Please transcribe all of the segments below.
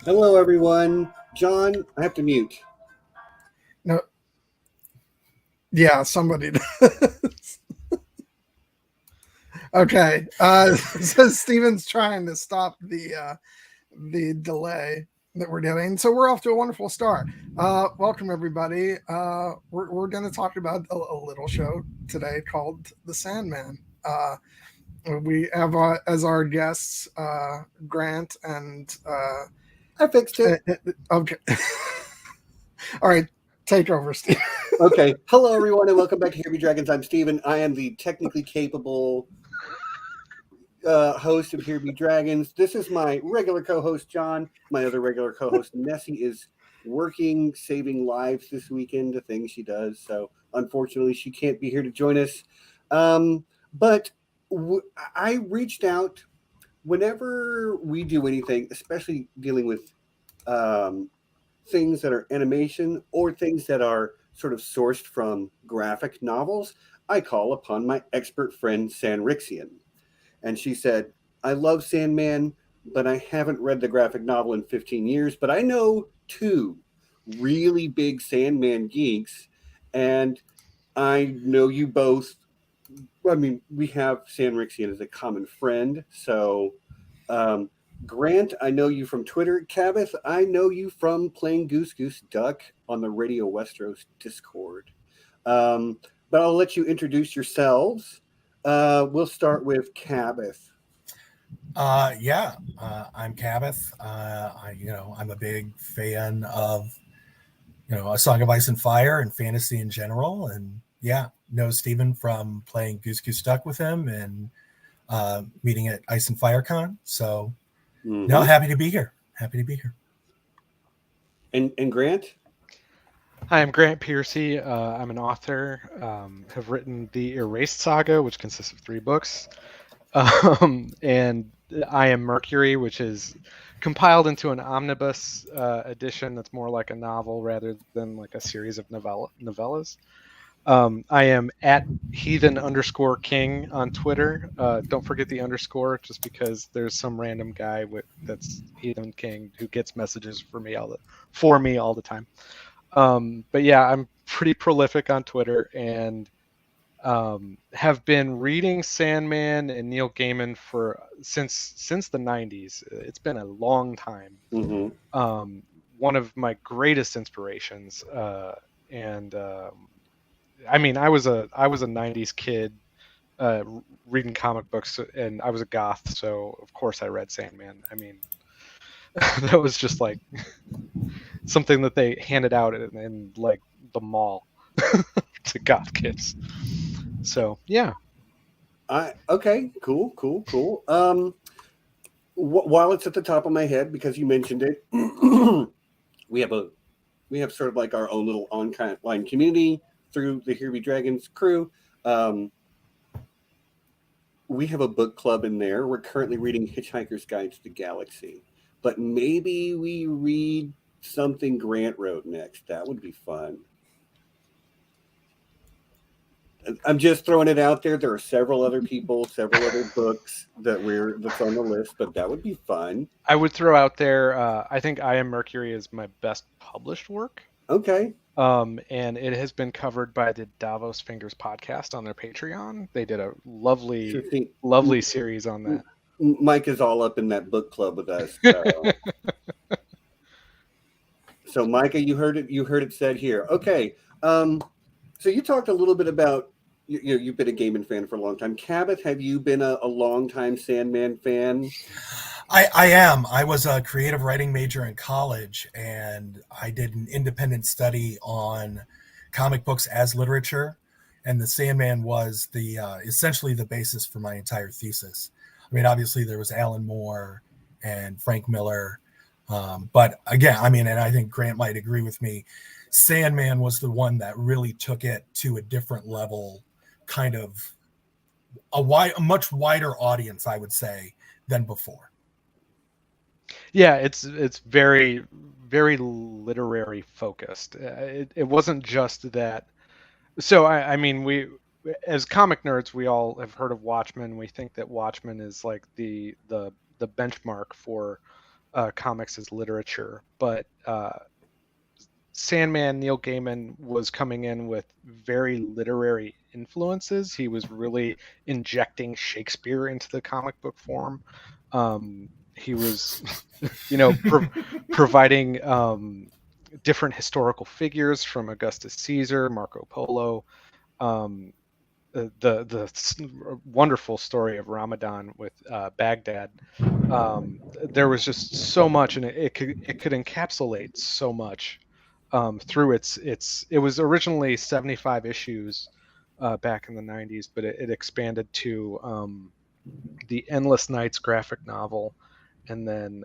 Hello, everyone. John, I have to mute. No. Yeah, somebody does. Okay. So Steven's trying to stop the delay that we're getting. So we're off to a wonderful start. Welcome, everybody. We're going to talk about a little show today called The Sandman. We have as our guests Grant and I fixed it. Okay. All right, take over, Steve. Okay. Hello, everyone, and welcome back to Here Be Dragons. I'm Steven. I am the technically capable host of Here Be Dragons. This is my regular co-host, John. My other regular co-host, Nessie, is working, saving lives this weekend, the thing she does. So, unfortunately, she can't be here to join us. But I reached out whenever we do anything, especially dealing with things that are animation or things that are sort of sourced from graphic novels, I call upon my expert friend Sanrixian. And she said, I love Sandman, but I haven't read the graphic novel in 15 years, but I know two really big Sandman geeks, and I know you both. I mean, we have Sanrixian as a common friend, so Grant, I know you from Twitter. Kaboth, I know you from playing Goose Goose Duck on the Radio Westeros Discord. But I'll let you introduce yourselves. We'll start with Kaboth. I'm Kaboth. I'm a big fan of, A Song of Ice and Fire and fantasy in general. And know Stephen from playing Goose Goose Duck with him and meeting at Ice and Fire Con. So, happy to be here. And Grant? Hi, I'm Grant Piercy. I'm an author. Have written the Erased Saga, which consists of 3 books. And I Am Mercury, which is compiled into an omnibus edition that's more like a novel rather than like a series of novellas. I am at heathen_king on Twitter. Don't forget the underscore, just because there's some random guy that's Heathen King who gets messages for me all the time. But yeah, I'm pretty prolific on Twitter and have been reading Sandman and Neil Gaiman since the 90s. It's been a long time. Mm-hmm. One of my greatest inspirations, I mean, I was a 90s kid reading comic books, and I was a goth, so of course I read Sandman. I mean, that was just like something that they handed out in like the mall to goth kids. So yeah. Okay, cool. While it's at the top of my head, because you mentioned it, we have sort of like our own little online community through the Here Be Dragons crew. We have a book club in there. We're currently reading Hitchhiker's Guide to the Galaxy, but maybe we read something Grant wrote next. That would be fun. I'm just throwing it out there. There are several other people, several other books that's on the list, but that would be fun. I would throw out there, I think I Am Mercury is my best published work. Okay. And it has been covered by the Davos Fingers podcast on their Patreon. They did a lovely series on that. Mike is all up in that book club with us. So Micah, you heard it said here. Okay. So you talked a little bit about you've been a Gaiman fan for a long time. Kaboth, have you been a long time Sandman fan? I am. I was a creative writing major in college, and I did an independent study on comic books as literature, and the Sandman was the essentially the basis for my entire thesis. I mean, obviously there was Alan Moore and Frank Miller, but again, I mean, and I think Grant might agree with me, Sandman was the one that really took it to a different level, kind of a much wider audience, I would say, than before. Yeah, it's very, very literary focused. It wasn't just that. So I mean, we as comic nerds, we all have heard of Watchmen. We think that Watchmen is like the benchmark for comics as literature, but Sandman, Neil Gaiman, was coming in with very literary influences. He was really injecting Shakespeare into the comic book form. He was, providing different historical figures from Augustus Caesar, Marco Polo, the wonderful story of Ramadan with Baghdad. There was just so much, and it could encapsulate so much through it was originally 75 issues back in the 90s, but it expanded to the Endless Nights graphic novel, and then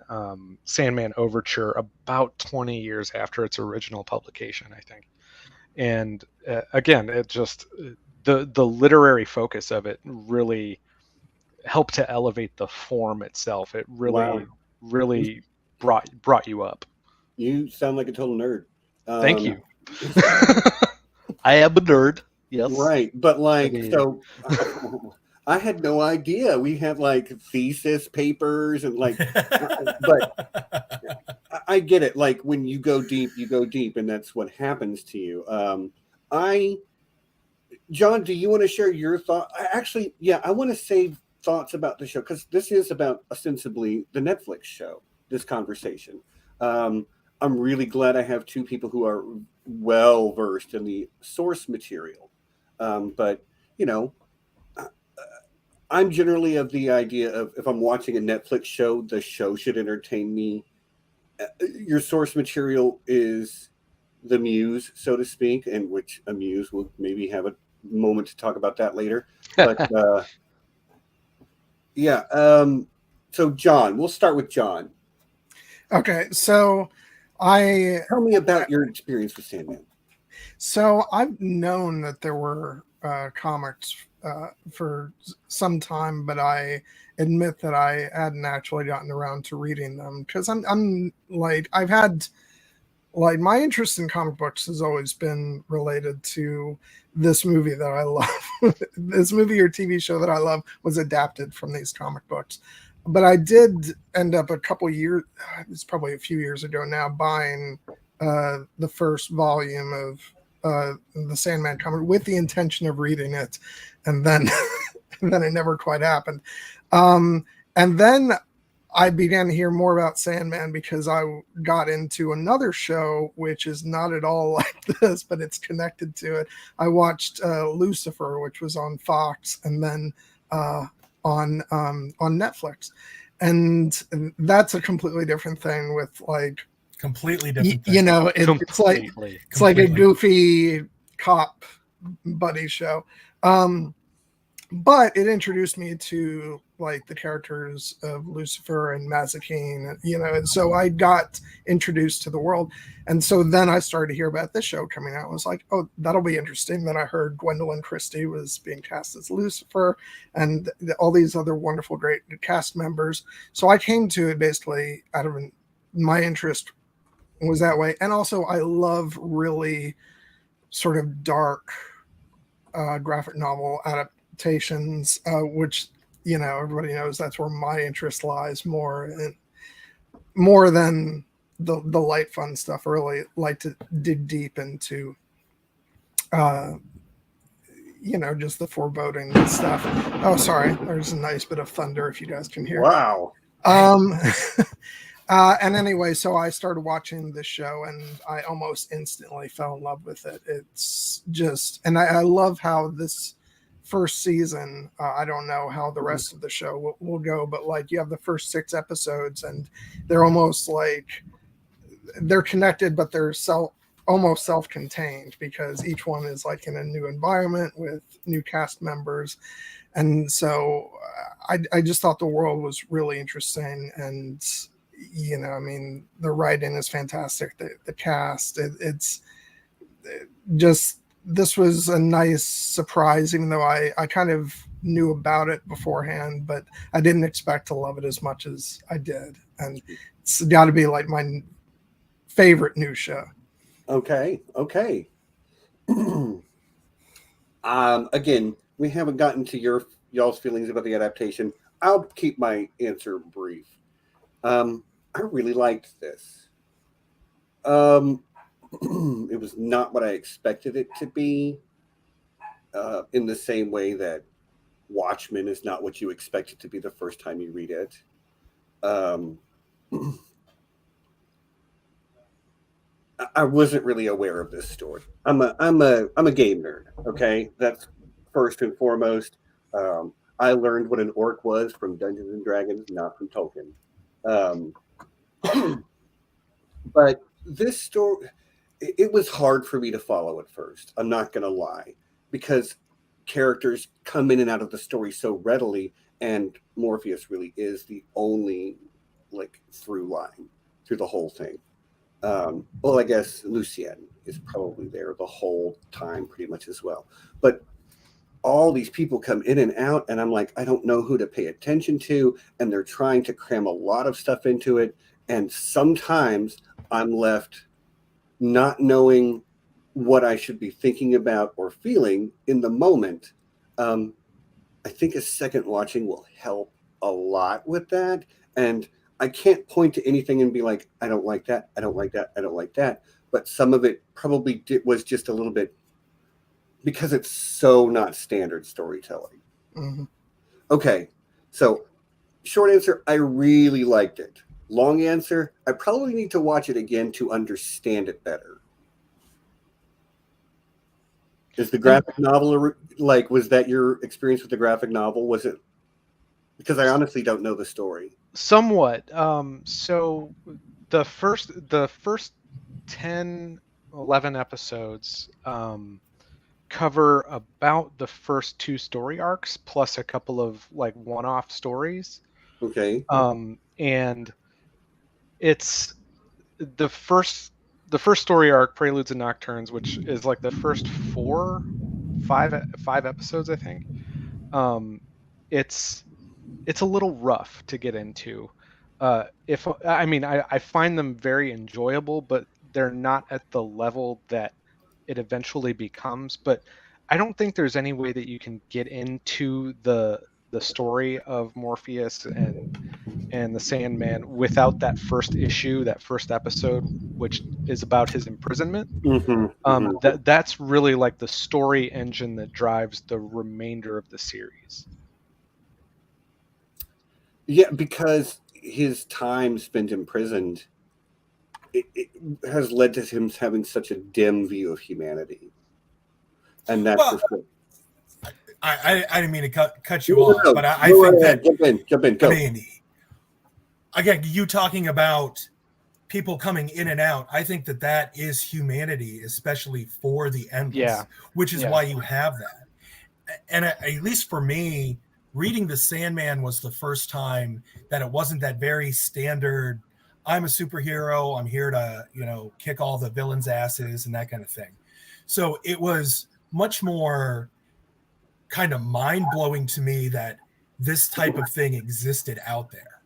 Sandman Overture about 20 years after its original publication, I think. And again, it just the literary focus of it really helped to elevate the form itself. It really really brought you up. You sound like a total nerd. Thank you. I am a nerd. Yes. Right. But so I had no idea. We had like thesis papers and but I get it. Like when you go deep, and that's what happens to you. John, do you want to share your thought? I want to save thoughts about the show because this is about ostensibly the Netflix show, this conversation. I'm really glad I have two people who are well versed in the source material. But I'm generally of the idea of if I'm watching a Netflix show, the show should entertain me. Your source material is the muse, so to speak, and which a muse will maybe have a moment to talk about that later. But so John, we'll start with John. Okay, so tell me about your experience with Sandman. So I've known that there were comics for some time, but I admit that I hadn't actually gotten around to reading them because I'm like I've had like my interest in comic books has always been related to this movie that I love. This movie or TV show that I love was adapted from these comic books. But I did end up it's probably a few years ago now, buying the first volume of the Sandman comic with the intention of reading it. And then, then it never quite happened. And then I began to hear more about Sandman because I got into another show, which is not at all like this, but it's connected to it. I watched Lucifer, which was on Fox, and then on Netflix. And that's a completely different thing with like completely different thing. It's like a goofy cop buddy show. But it introduced me to like the characters of Lucifer and Mazikeen, and so I got introduced to the world. And so then I started to hear about this show coming out. I was like, oh, that'll be interesting. Then I heard Gwendolyn Christie was being cast as Lucifer and all these other wonderful, great cast members. So I came to it basically out of my interest was that way. And also I love really sort of dark graphic novel adaptations, which everybody knows that's where my interest lies more than the light fun stuff. I really like to dig deep into just the foreboding and stuff. Oh, sorry, there's a nice bit of thunder if you guys can hear. Wow. And anyway, so I started watching this show and I almost instantly fell in love with it. It's just, and I love how this first season, I don't know how the rest of the show will go, but like you have the first 6 episodes and they're almost like they're connected, but they're almost self-contained because each one is like in a new environment with new cast members. And so I just thought the world was really interesting. And, the writing is fantastic. The cast, it's just, this was a nice surprise, even though I kind of knew about it beforehand, but I didn't expect to love it as much as I did. And it's got to be like my favorite new show. Okay. Again, we haven't gotten to y'all's feelings about the adaptation. I'll keep my answer brief. I really liked this. It was not what I expected it to be, in the same way that Watchmen is not what you expect it to be the first time you read it. I wasn't really aware of this story. I'm a game nerd. Okay, that's first and foremost. I learned what an orc was from Dungeons and Dragons, not from Tolkien. Um, but this story, it was hard for me to follow at first. I'm not going to lie, because characters come in and out of the story so readily, and Morpheus really is the only like through line through the whole thing. Well, I guess Lucien is probably there the whole time pretty much as well. But all these people come in and out, and I'm like, I don't know who to pay attention to, and they're trying to cram a lot of stuff into it. And sometimes I'm left not knowing what I should be thinking about or feeling in the moment. I think a second watching will help a lot with that. And I can't point to anything and be like, I don't like that. I don't like that. I don't like that. But some of it probably was just a little bit because it's so not standard storytelling. Mm-hmm. Okay. So short answer, I really liked it. Long answer, I probably need to watch it again to understand it better. Is the graphic novel, like, was that your experience with the graphic novel? Was it? Because I honestly don't know the story. Somewhat. So the first 10, 11 episodes cover about the first 2 story arcs plus a couple of like one-off stories. Okay. And it's the first story arc, Preludes and Nocturnes, which is like the first 5 episodes, I think. It's a little rough to get into. I find them very enjoyable, but they're not at the level that it eventually becomes. But I don't think there's any way that you can get into the story of Morpheus and the Sandman without that first issue, that first episode, which is about his imprisonment. That's really like the story engine that drives the remainder of the series. Yeah, because his time spent imprisoned, it has led to him having such a dim view of humanity. And that's I didn't mean to cut you off, but I think that jump in, go. I mean, again, you talking about people coming in and out, I think that is humanity, especially for the Endless, which is why you have that. And at least for me, reading The Sandman was the first time that it wasn't that very standard, I'm a superhero, I'm here to, kick all the villains' asses and that kind of thing. So it was much more kind of mind-blowing to me that this type of thing existed out there.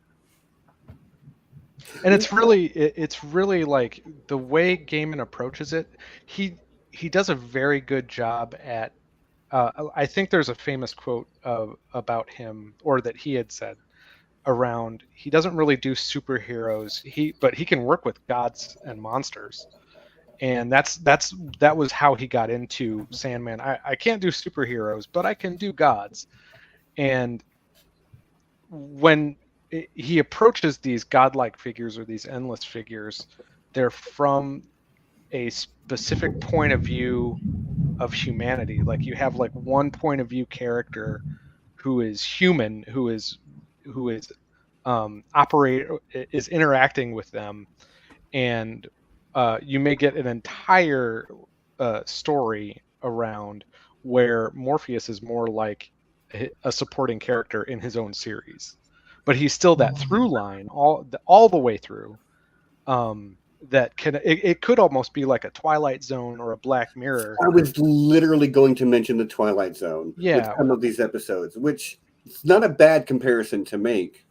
And it's really like the way Gaiman approaches it. He does a very good job at. I think there's a famous quote about him, or that he had said around. He doesn't really do superheroes. But he can work with gods and monsters, and that was how he got into Sandman. I can't do superheroes, but I can do gods, and when he approaches these godlike figures or these endless figures, they're from a specific point of view of humanity. Like you have like one point of view character who is human, who is interacting with them, and you may get an entire story around where Morpheus is more like a supporting character in his own series, but he's still that through line all the way through. That it could almost be like a Twilight Zone or a Black Mirror. I was literally going to mention the Twilight Zone with some of these episodes, which it's not a bad comparison to make.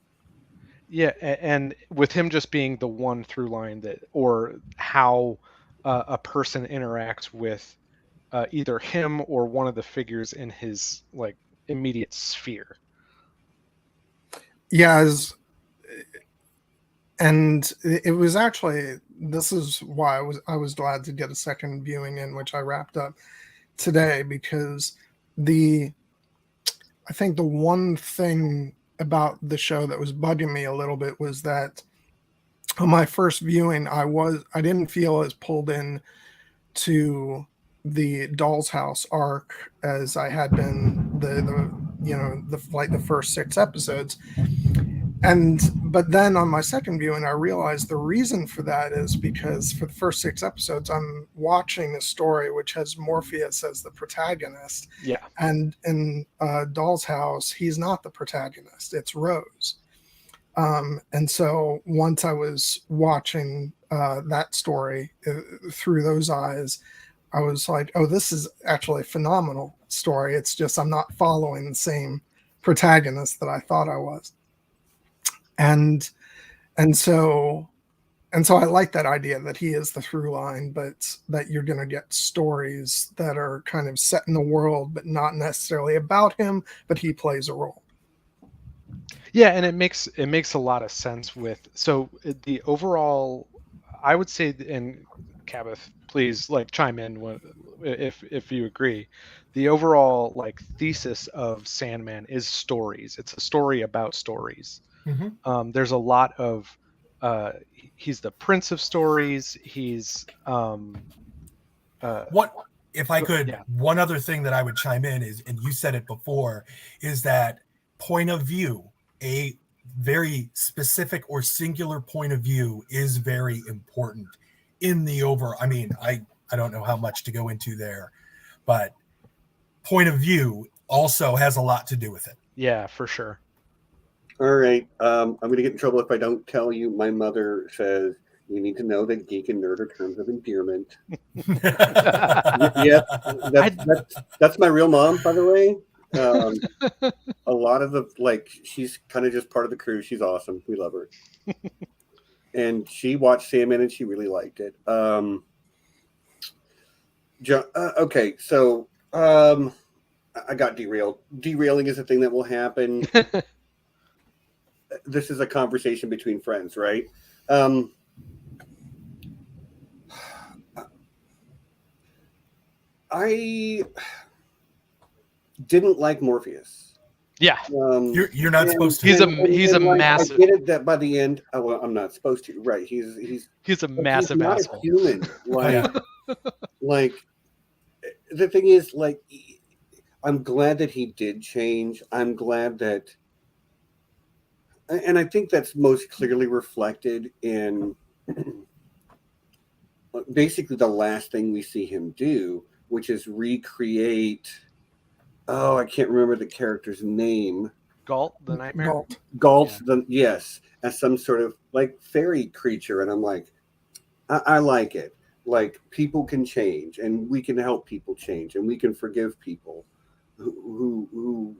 Yeah, and with him just being the one through line or how a person interacts with either him or one of the figures in his like immediate sphere. Yeah, and it was actually, this is why I was glad to get a second viewing in, which I wrapped up today, because I think the one thing about the show that was bugging me a little bit was that on my first viewing, I didn't feel as pulled in to the Doll's House arc as I had been the first 6 episodes. But then on my second viewing, I realized the reason for that is because for the first 6 episodes, I'm watching a story which has Morpheus as the protagonist. Yeah. And in Doll's House, he's not the protagonist. It's Rose. And so once I was watching that story through those eyes, I was like, oh, this is actually a phenomenal story. It's just I'm not following the same protagonist that I thought I was. And so I like that idea that he is the through line, but that you're going to get stories that are kind of set in the world, but not necessarily about him, but he plays a role. Yeah, and it makes a lot of sense with, so the overall, I would say, and Kaboth, please chime in if you agree. The overall thesis of Sandman is stories. It's a story about stories. Mm-hmm. There's a lot of he's the prince of stories. He's what if I could? Yeah. One other thing that I would chime in is, and you said it before, is that point of view, a very specific or singular point of view, is very important in the over. I mean, I don't know how much to go into there, but point of view also has a lot to do with it. Yeah, for sure. All right. I'm going to get in trouble if I don't tell you. My mother says you need to know that geek and nerd are terms of endearment. Yeah, that's my real mom, by the way. A lot of she's kind of just part of the crew. She's awesome. We love her. And she watched Sandman and she really liked it. Okay, so I got derailed. Derailing is a thing that will happen. This is a conversation between friends, right? I didn't like Morpheus. Yeah, you're not supposed to. He's a massive. I get it that by the end, I'm not supposed to. Right? He's a massive asshole. A human. The thing is, I'm glad that he did change. I'm glad that. And I think that's most clearly reflected in basically the last thing we see him do, which is recreate. Oh, I can't remember the character's name. Galt, the nightmare. Galt, yes, as some sort of fairy creature, and I'm like, I like it. People can change, and we can help people change, and we can forgive people who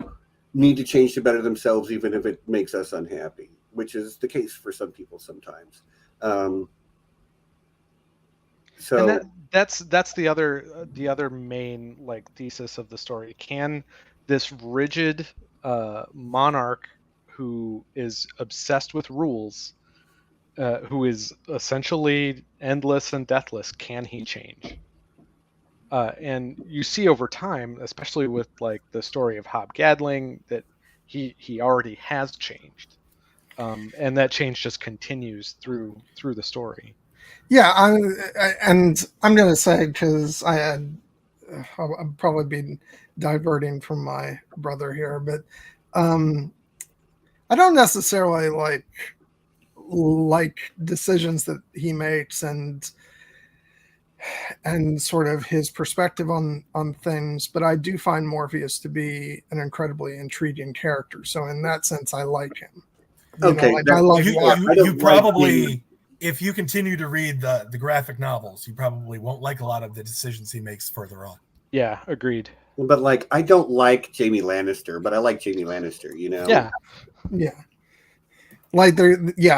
need to change to better themselves, even if it makes us unhappy, which is the case for some people sometimes. So that's the other main thesis of the story. Can this rigid monarch who is obsessed with rules, who is essentially endless and deathless, can he change? And you see over time, especially with the story of Hob Gadling, that he already has changed, and that change just continues through the story. Yeah, I'm going to say, because I'll probably be diverting from my brother here, but I don't necessarily like decisions that he makes and sort of his perspective on things, but I do find Morpheus to be an incredibly intriguing character. So in that sense, I like him. You probably, if you continue to read the graphic novels, you probably won't like a lot of the decisions he makes further on. Yeah, agreed. But I don't like Jaime Lannister, but I like Jaime Lannister, Yeah. Yeah.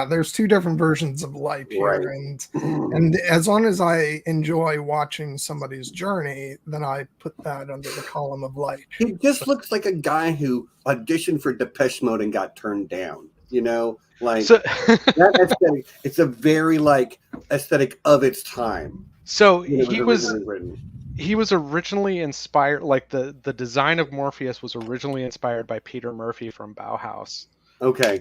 There's two different versions of life here, right. and as long as I enjoy watching somebody's journey, then I put that under the column of light. He just looks like a guy who auditioned for Depeche Mode and got turned down. You know, like So, that aesthetic. It's a very like aesthetic of its time. so when it he originally written. he was originally inspired, like the design of Morpheus was originally inspired by Peter Murphy from Bauhaus. Okay,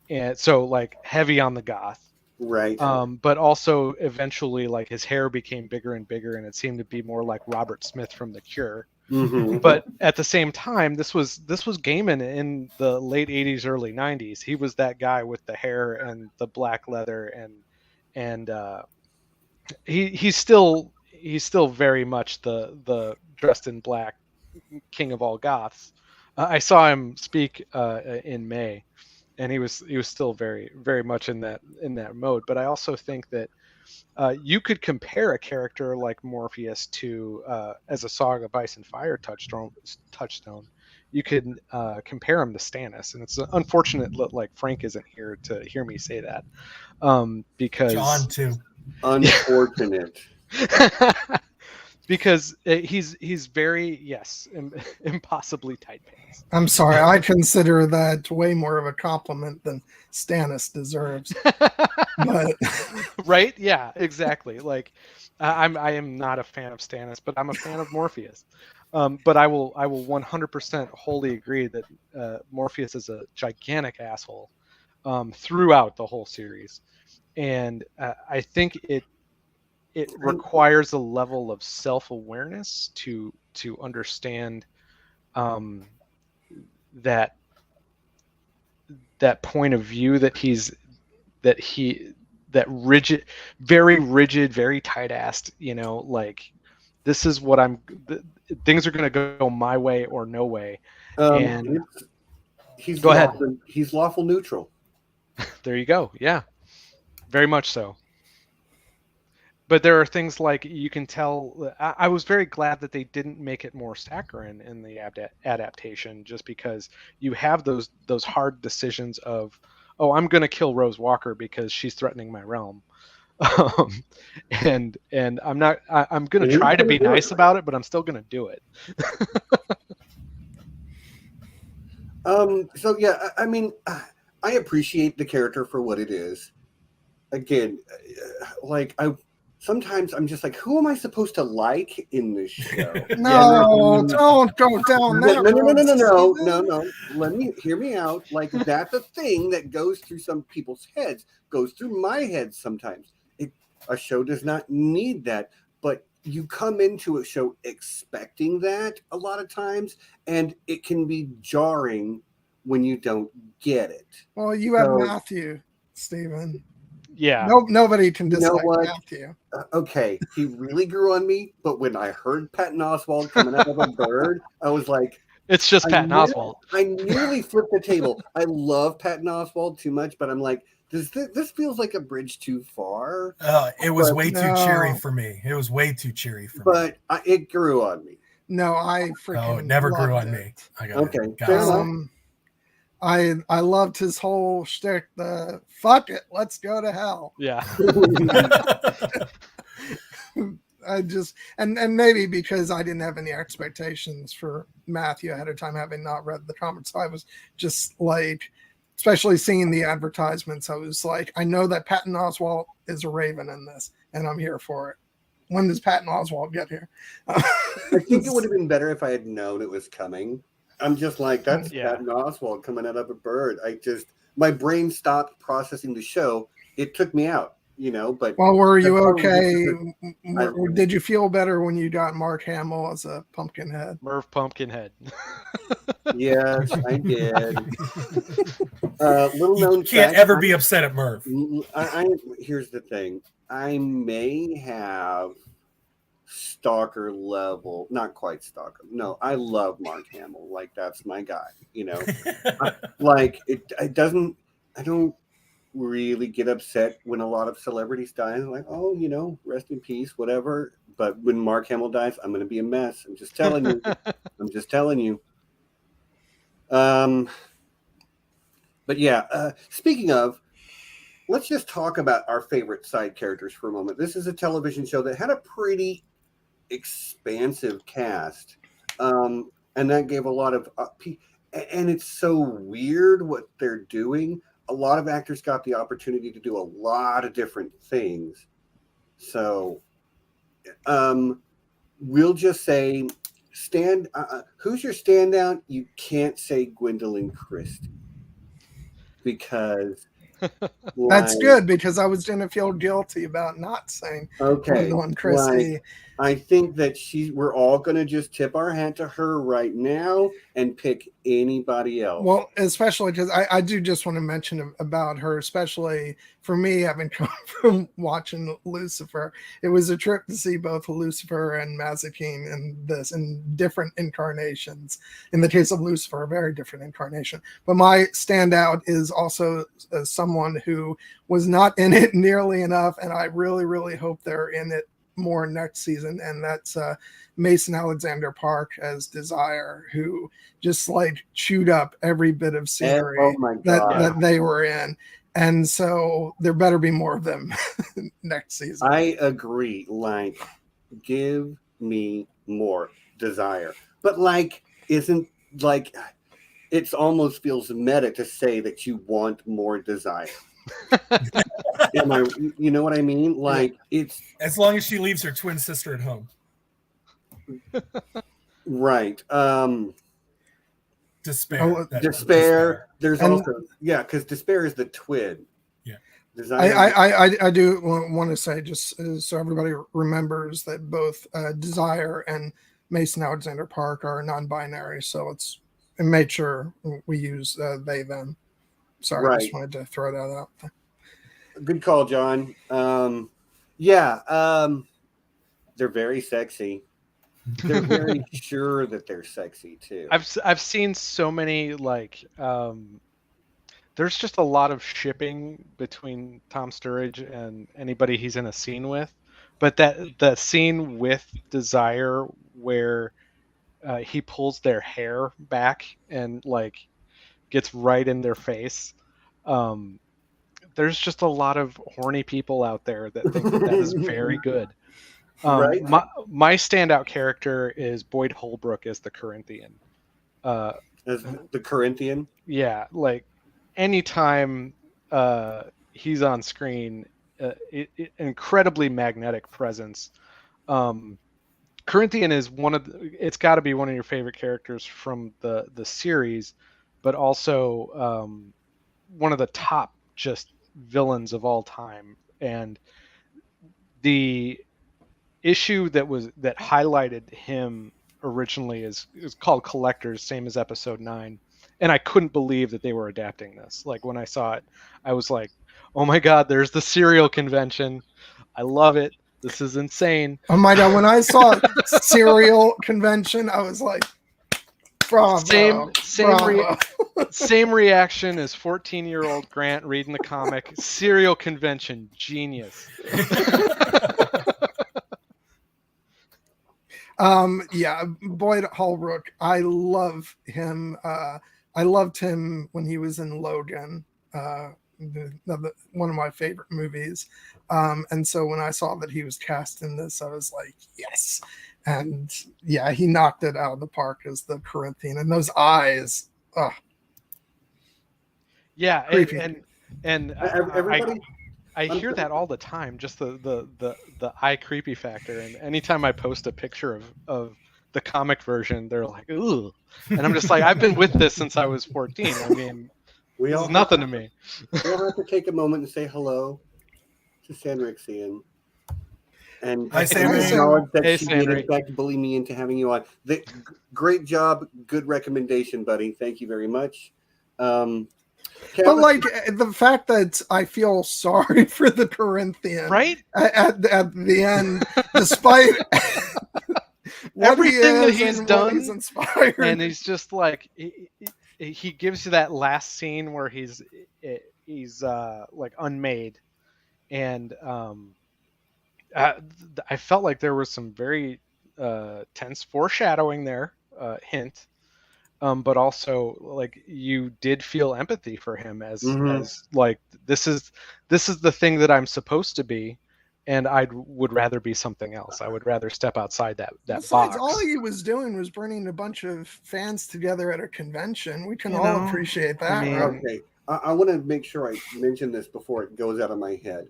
And so like heavy on the goth. right. But also eventually like his hair became bigger and bigger, and it seemed to be more like Robert Smith from The Cure. Mm-hmm. But at the same time, this was Gaiman in the late 80s, early 90s. He was that guy with the hair and the black leather, and he's still very much the dressed in black king of all goths. I saw him speak in May, and he was still very very much in that mode. But I also think that you could compare a character like Morpheus to as a Song of Ice and Fire touchstone. You could compare him to Stannis, and it's unfortunate that like Frank isn't here to hear me say that, because John too. Unfortunate. because he's very impossibly tight pants. I'm sorry, I consider that way more of a compliment than Stannis deserves. But Right? Yeah, exactly. Like I am not a fan of Stannis, but I'm a fan of Morpheus. But I will 100% wholly agree that Morpheus is a gigantic asshole throughout the whole series, and I think it requires a level of self-awareness to understand that point of view that rigid, very tight-assed, like this is what things are going to go my way or no way. And he's go ahead. He's lawful neutral. There you go. Yeah, very much so. But there are things like you can tell. I was very glad that they didn't make it more saccharine in the adaptation, just because you have those hard decisions of, oh, I'm going to kill Rose Walker because she's threatening my realm, and I'm not. I'm going to try to be nice about it, but I'm still going to do it. So yeah, I mean, I appreciate the character for what it is. Again, like sometimes I'm just like, who am I supposed to like in this show? No, don't go down that road. No. Hear me out. Like that's a thing that goes through some people's heads, goes through my head sometimes. A show does not need that, but you come into a show expecting that a lot of times, and it can be jarring when you don't get it. Well, you have Matthew, Stephen. Yeah. Nobody can dislike Matthew. Okay, he really grew on me, but when I heard Patton Oswalt coming out of a bird, I was like, it's just Patton Oswalt. I nearly flipped the table. I love Patton Oswalt too much, but I'm like, this feels like a bridge too far. It was way too cheery for me. It was way too cheery for me. But it grew on me. No, I freaking it never grew on me. I got it. I loved his whole shtick. The fuck it, let's go to hell. Yeah. I just and maybe because I didn't have any expectations for Matthew ahead of time, having not read the comics, so I was just like, especially seeing the advertisements, I was like, I know that Patton Oswalt is a Raven in this, and I'm here for it. When does Patton Oswalt get here? I think it would have been better if I had known it was coming. I'm just like, that's Patton Oswalt coming out of a bird. My brain stopped processing the show. It took me out, but. Well, were you okay? Did you feel better when you got Mark Hamill as a Pumpkinhead? Merv Pumpkinhead. Yes, I did. Little known fact, can't ever be upset at Merv. Here's the thing. I may have Stalker level, not quite Stalker. No, I love Mark Hamill. Like that's my guy. It doesn't. I don't really get upset when a lot of celebrities die. I'm like, oh, rest in peace, whatever. But when Mark Hamill dies, I'm going to be a mess. I'm just telling you. I'm just telling you. But yeah. Speaking of. Let's just talk about our favorite side characters for a moment. This is a television show that had a pretty expansive cast, and that gave a lot of and it's so weird what they're doing. A lot of actors got the opportunity to do a lot of different things. So we'll just say who's your standout? You can't say Gwendolyn Christie because That's good, because I was going to feel guilty about not saying Gwendolyn Christie. I think that we're all going to just tip our hat to her right now and pick anybody else. Well, especially because I do just want to mention about her, especially for me, having come from watching Lucifer. It was a trip to see both Lucifer and Mazikeen in different incarnations. In the case of Lucifer, a very different incarnation. But my standout is also someone who was not in it nearly enough, and I really, really hope they're in it more next season, and that's Mason Alexander Park as Desire, who just like chewed up every bit of scenery that they were in, and so there better be more of them next season. I agree. Like, give me more Desire, but like, isn't like it almost feels meta to say that you want more Desire. You know what I mean? Like, it's as long as she leaves her twin sister at home. Right. Despair. Despair. There's also because Despair is the twin. Yeah. I do want to say, just so everybody remembers, that both Desire and Mason Alexander Park are non-binary, so and made sure we use they them. Sorry, I just wanted to throw that out. Good call, John. They're very sexy. They're very sure that they're sexy too. I've seen so many there's just a lot of shipping between Tom Sturridge and anybody he's in a scene with, but the scene with Desire where he pulls their hair back and like gets right in their face. There's just a lot of horny people out there that think that is very good. Right. My standout character is Boyd Holbrook as the Corinthian. As the Corinthian? Yeah, like anytime he's on screen, incredibly magnetic presence. Corinthian is it's got to be one of your favorite characters from the series, but also one of the top just villains of all time. And the issue that highlighted him originally is called Collectors, same as episode 9, and I couldn't believe that they were adapting this. Like, when I saw it, I was like, oh my god, there's the serial convention. I love it. This is insane. Oh my god, when I saw serial convention, I was like, bravo. Same reaction as 14-year-old Grant reading the comic. Serial convention, genius. Boyd Holbrook, I love him. I loved him when he was in Logan, one of my favorite movies. And so when I saw that he was cast in this, I was like, yes. And yeah, he knocked it out of the park as the Corinthian, and those eyes. Oh. Yeah, and everybody. I hear that all the time, just the eye creepy factor. And anytime I post a picture of the comic version, they're like, ooh. And I'm just like, I've been with this since I was 14. I mean, it's nothing to me. We all have to take a moment and say hello to Sanrixian. And acknowledge that she did in fact bully me into having you on. Great job, good recommendation, buddy. Thank you very much. But like the fact that I feel sorry for the Corinthian, right at the end, despite everything that he's done, he's inspired, and he's just like he gives you that last scene where he's like unmade, and I felt like there was some very tense foreshadowing there, hint. But also, like, you did feel empathy for him as like this is the thing that I'm supposed to be, and I would rather be something else. I would rather step outside that Besides, box. all he was doing was bringing a bunch of fans together at a convention. We can You all know, appreciate that, I mean, right? Okay, I want to make sure I mention this before it goes out of my head.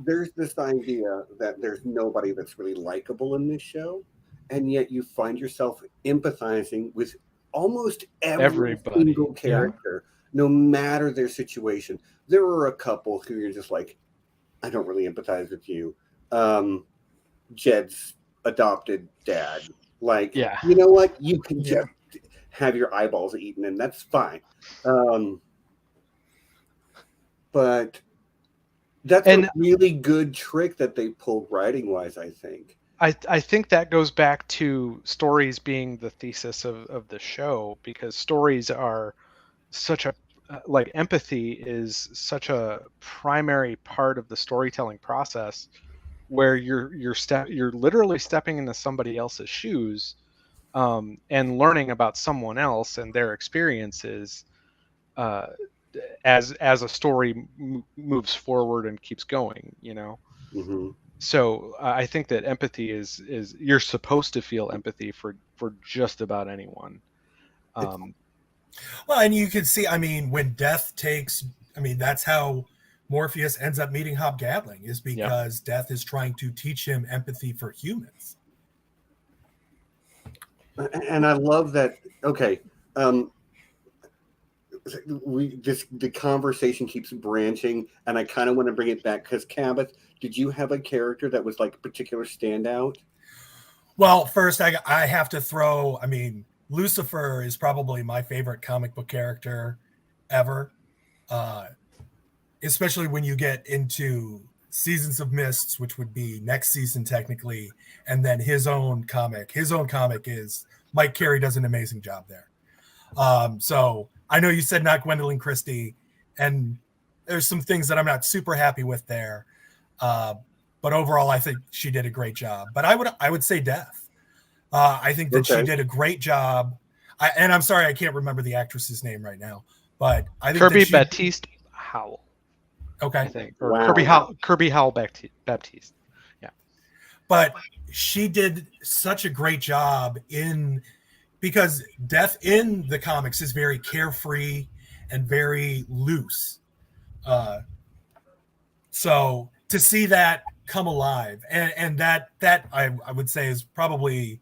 There's this idea that there's nobody that's really likable in this show, and yet you find yourself empathizing with almost every Everybody, single character, no matter their situation. There are a couple who you're just like, I don't really empathize with you. Jed's adopted dad, like, Yeah. you know what? You can Yeah. just have your eyeballs eaten, and that's fine. But that's And- a really good trick that they pulled writing wise, I think. I think that goes back to stories being the thesis of the show, because stories are such a like empathy is such a primary part of the storytelling process, where you're literally stepping into somebody else's shoes, and learning about someone else and their experiences, as a story moves forward and keeps going, you know. Mm-hmm. So I think that empathy is you're supposed to feel empathy for just about anyone. Well, and you can see, I mean, when Death takes, I mean, that's how Morpheus ends up meeting Hobgoblin, is because Death is trying to teach him empathy for humans. And I love that. Okay, the conversation keeps branching, and I kind of want to bring it back because Kaboth, did you have a character that was like a particular standout? Well, first I have to throw, I mean, Lucifer is probably my favorite comic book character ever, especially when you get into Seasons of Mists, which would be next season technically, and then his own comic. His own comic is Mike Carey does an amazing job there. So I know you said not Gwendolyn Christie, and there's some things that I'm not super happy with there. But overall, I think she did a great job. But I would say Death. I think that she did a great job. And I'm sorry, I can't remember the actress's name right now. But I think Kirby Baptiste Howell. Okay. I think, or Wow. Kirby Howell Baptiste. Yeah. But she did such a great job because Death in the comics is very carefree and very loose. So to see that come alive, and that I would say is probably,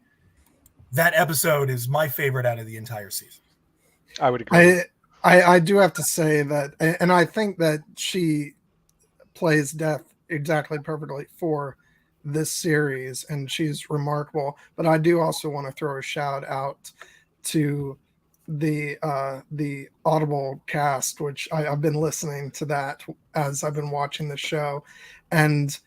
that episode is my favorite out of the entire season. I would agree. I do have to say that, and I think that she plays Death exactly perfectly for this series, and she's remarkable. But I do also want to throw a shout out to the Audible cast, which I've been listening to that as I've been watching the show, and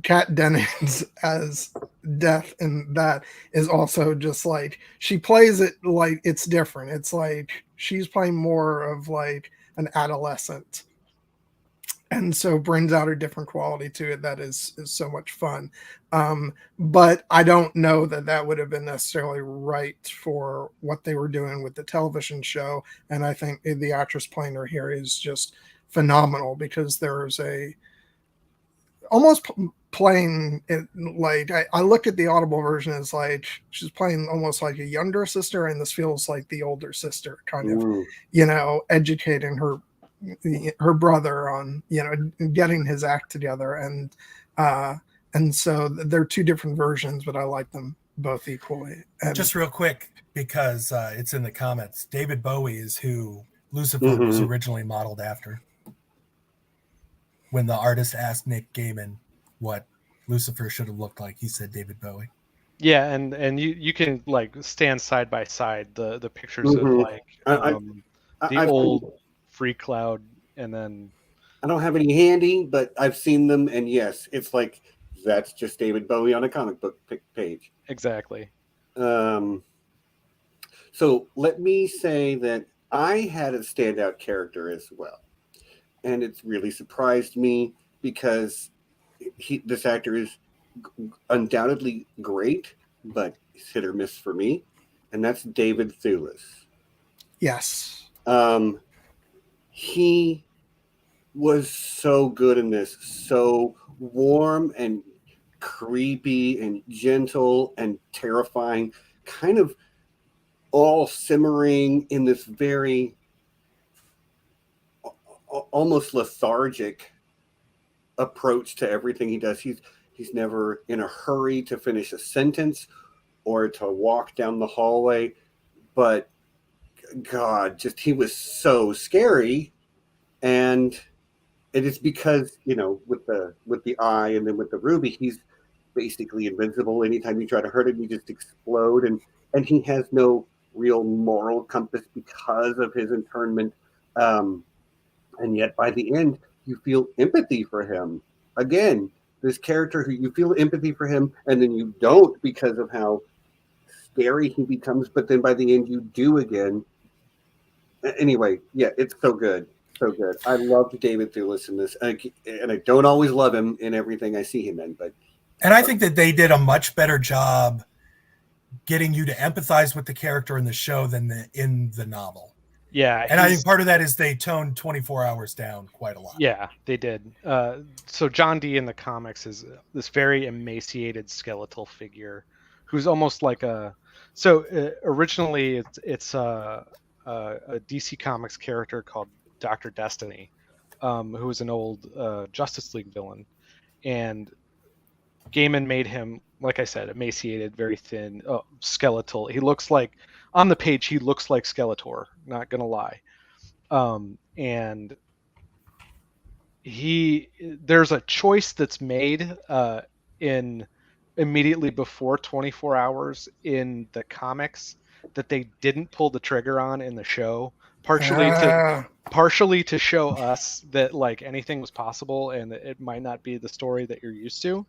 Kat Dennings as Death in that is also just like, she plays it like it's different. It's like she's playing more of like an adolescent, and so brings out a different quality to it that is so much fun. But I don't know that would have been necessarily right for what they were doing with the television show. And I think the actress playing her here is just phenomenal, because there's a almost playing it like, I look at the Audible version as like she's playing almost like a younger sister, and this feels like the older sister kind of, you know, educating her brother on, you know, getting his act together. And so they're two different versions, but I like them both equally. And just real quick, because it's in the comments, David Bowie is who Lucifer was originally modeled after. When the artist asked Nick Gaiman what Lucifer should have looked like, he said David Bowie. Yeah, and you can like stand side by side the pictures of like the old Free Cloud, and then I don't have any handy, but I've seen them, and yes, it's like that's just David Bowie on a comic book page. Exactly. So let me say that I had a standout character as well, and it's really surprised me because this actor is undoubtedly great, but it's hit or miss for me, and that's David Thewlis. Yes. He was so good in this, so warm and creepy and gentle and terrifying, kind of all simmering in this very almost lethargic approach to everything he does. He's never in a hurry to finish a sentence or to walk down the hallway, but God, just he was so scary. And it is because, you know, with the eye and then with the ruby, he's basically invincible. Anytime you try to hurt him, you just explode, and he has no real moral compass because of his internment. And yet by the end, you feel empathy for him. Again, this character who you feel empathy for him, and then you don't because of how scary he becomes, but then by the end you do again. Anyway, yeah, it's so good. So good. I loved David Thewlis in this, and I don't always love him in everything I see him in, but and I think that they did a much better job getting you to empathize with the character in the show than in the novel. Yeah, and I think part of that is they toned 24 Hours down quite a lot. Yeah, they did. So John Dee in the comics is this very emaciated skeletal figure who's almost like a. So originally, it's a DC Comics character called Dr. Destiny, who was an old Justice League villain, and Gaiman made him, like I said, emaciated, very thin, skeletal. He looks like, on the page, he looks like Skeletor, not gonna lie. And there's a choice that's made in immediately before 24 Hours in the comics that they didn't pull the trigger on in the show, partially to show us that like anything was possible and it might not be the story that you're used to.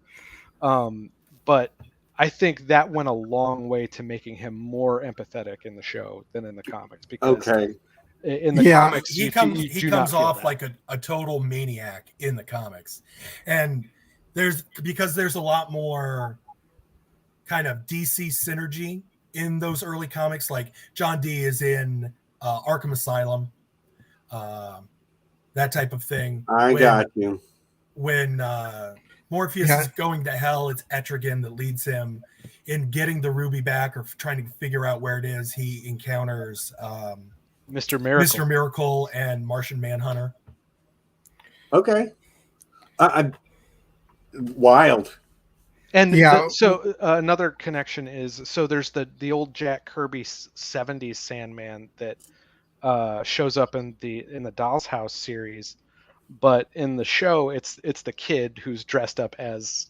But I think that went a long way to making him more empathetic in the show than in the comics. Because in the comics, he comes off like a total maniac in the comics, and there's a lot more kind of DC synergy in those early comics. Like John Dee is in Arkham Asylum, that type of thing. Got you. When Morpheus is going to hell, it's Etrigan that leads him in getting the ruby back or trying to figure out where it is. He encounters Mr. Miracle and Martian Manhunter. Okay. Wild. And another connection is, so there's the old Jack Kirby 70s Sandman that shows up in the Doll's House series. But in the show, it's the kid who's dressed up as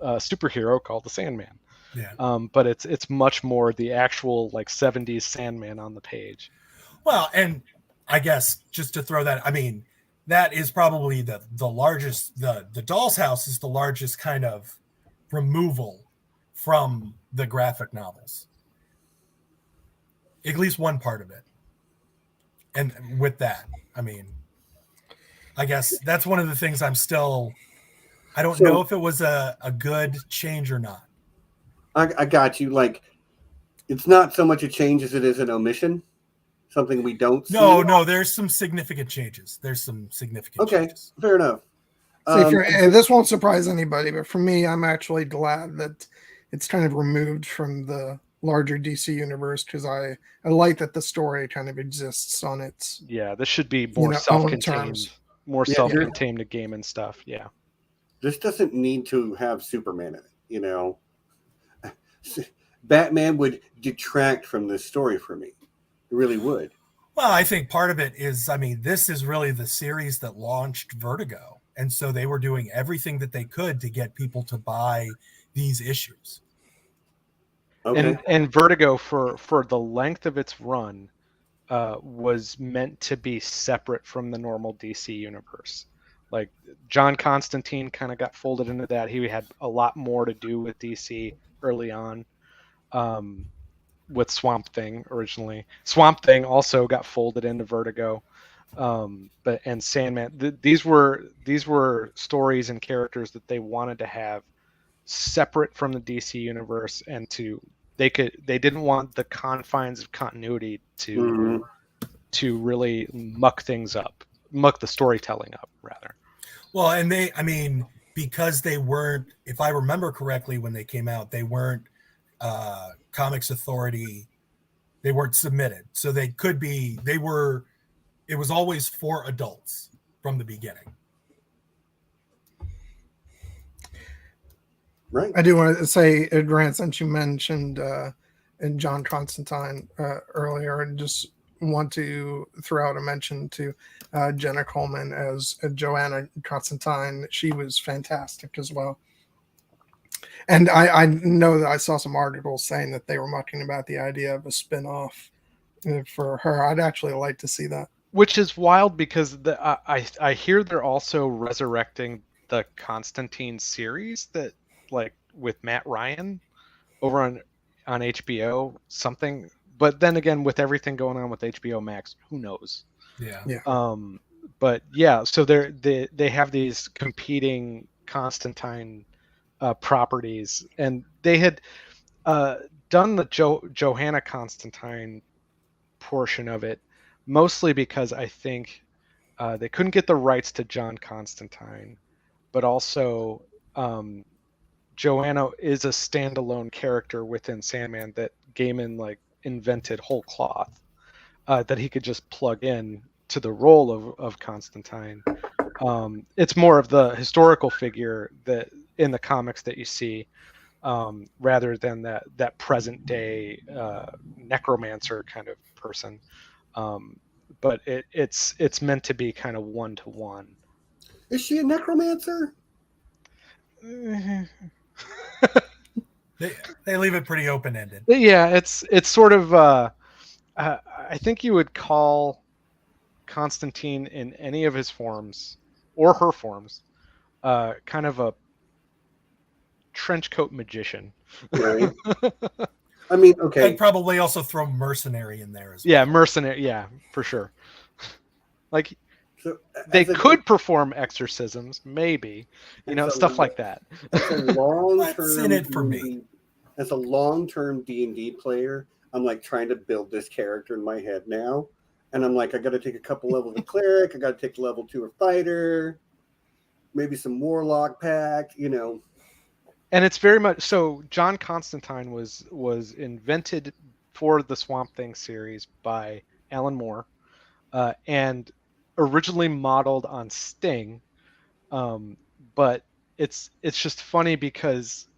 a superhero called the Sandman. Yeah. But it's much more the actual like 70s Sandman on the page. Well, and I guess just to throw that, I mean, that is probably the largest. The Doll's House is the largest kind of removal from the graphic novels. At least one part of it. And with that, I mean, I guess that's one of the things I don't know if it was a good change or not. I got you. Like, it's not so much a change as it is an omission. Something we don't see. No, there's some significant changes. Okay, fair enough. And this won't surprise anybody, but for me, I'm actually glad that it's kind of removed from the larger DC universe, because I like that the story kind of exists on its this should be more self-contained. More self-contained to game and stuff. Yeah. This doesn't need to have Superman in it, you know. Batman would detract from this story for me. It really would. Well, I think part of it is, I mean, this is really the series that launched Vertigo. And so they were doing everything that they could to get people to buy these issues. Okay. And Vertigo, for the length of its run, was meant to be separate from the normal DC universe. Like John Constantine kind of got folded into that. He had a lot more to do with DC early on, with Swamp Thing originally. Swamp Thing also got folded into Vertigo, and Sandman. These were stories and characters that they wanted to have separate from the DC universe, and they didn't want the confines of continuity to really muck the storytelling up, rather. Well, and because they weren't, if I remember correctly, when they came out, they weren't Comics Authority. They weren't submitted, so they could be. They were. It was always for adults from the beginning. Right. I do want to say, Grant, since you mentioned John Constantine earlier, and just want to throw out a mention to Jenna Coleman as Joanna Constantine. She was fantastic as well. And I know that I saw some articles saying that they were mucking about the idea of a spin-off for her. I'd actually like to see that. Which is wild because I hear they're also resurrecting the Constantine series that, like, with Matt Ryan over on HBO something. But then again, with everything going on with HBO Max, who knows? Yeah. But yeah, so they have these competing Constantine properties, and they had done the Johanna Constantine portion of it mostly because I think they couldn't get the rights to John Constantine, but also Joanna is a standalone character within Sandman that Gaiman like invented whole cloth that he could just plug in to the role of Constantine. It's more of the historical figure that in the comics that you see, rather than that present day necromancer kind of person. But it's meant to be kind of one-to-one. Is she a necromancer? They leave it pretty open-ended. Yeah, it's sort of I think you would call Constantine in any of his forms or her forms kind of a trench coat magician. Right. I mean, okay. I'd probably also throw mercenary in there as well. Yeah, mercenary. Yeah, for sure. Like, so, they could perform exorcisms, maybe, stuff like that. That's a long-term in it for me. As a long-term D&D player, I'm like trying to build this character in my head now, and I'm like, I got to take a couple levels of cleric, I got to take level 2 of fighter, maybe some warlock pack, And it's very much so. John Constantine was invented for the Swamp Thing series by Alan Moore, and originally modeled on Sting, but it's just funny because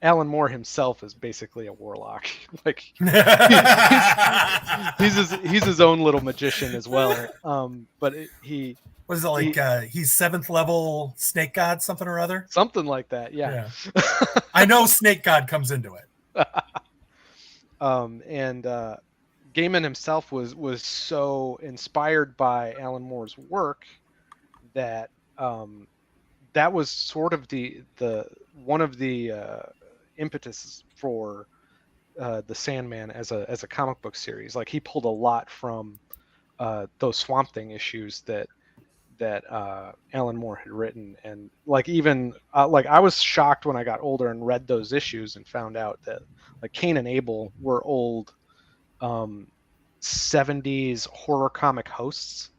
Alan Moore himself is basically a warlock. Like he's his own little magician as well. But he. What is it like? He's 7th level Snake God, something or other? Something like that, yeah. I know Snake God comes into it. And Gaiman himself was so inspired by Alan Moore's work that that was sort of the one of the impetus for the Sandman as a comic book series. Like, he pulled a lot from those Swamp Thing issues that Alan Moore had written, and like even like I was shocked when I got older and read those issues and found out that like Cain and Abel were old 70s horror comic hosts,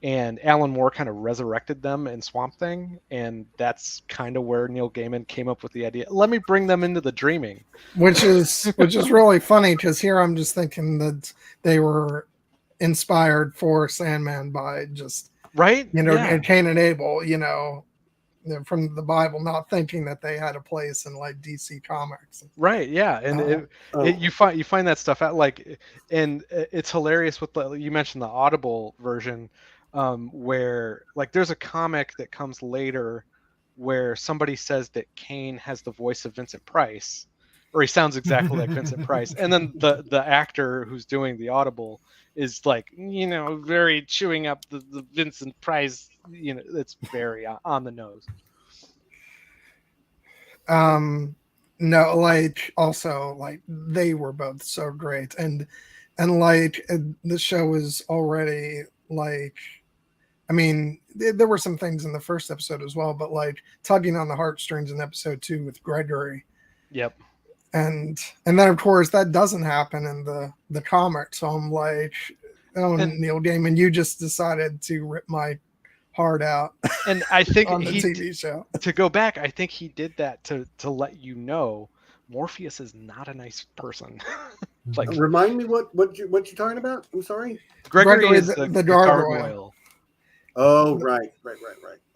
and Alan Moore kind of resurrected them in Swamp Thing, and that's kind of where Neil Gaiman came up with the idea. Let me bring them into the Dreaming, which is really funny, because here I'm just thinking that they were inspired for Sandman by just. Right? And Cain and Abel, from the Bible, not thinking that they had a place in like DC Comics. Right. Yeah. And you find that stuff out, like, and it's hilarious with you mentioned the Audible version, where like there's a comic that comes later where somebody says that Cain has the voice of Vincent Price, or he sounds exactly like Vincent Price, and then the actor who's doing the Audible is like, very chewing up the Vincent Price, it's very on the nose. No, like, also, like, they were both so great, and like the show was already like, I mean, there were some things in the first episode as well, but like tugging on the heartstrings in episode 2 with Gregory. Yep. And then of course that doesn't happen in the comic. So I'm like, oh, Neil Gaiman, you just decided to rip my heart out And I think on the TV show. To go back, I think he did that to let you know Morpheus is not a nice person. Like, remind me what you're talking about? I'm sorry. Gregory is the gargoyle. gargoyle. Oh, right.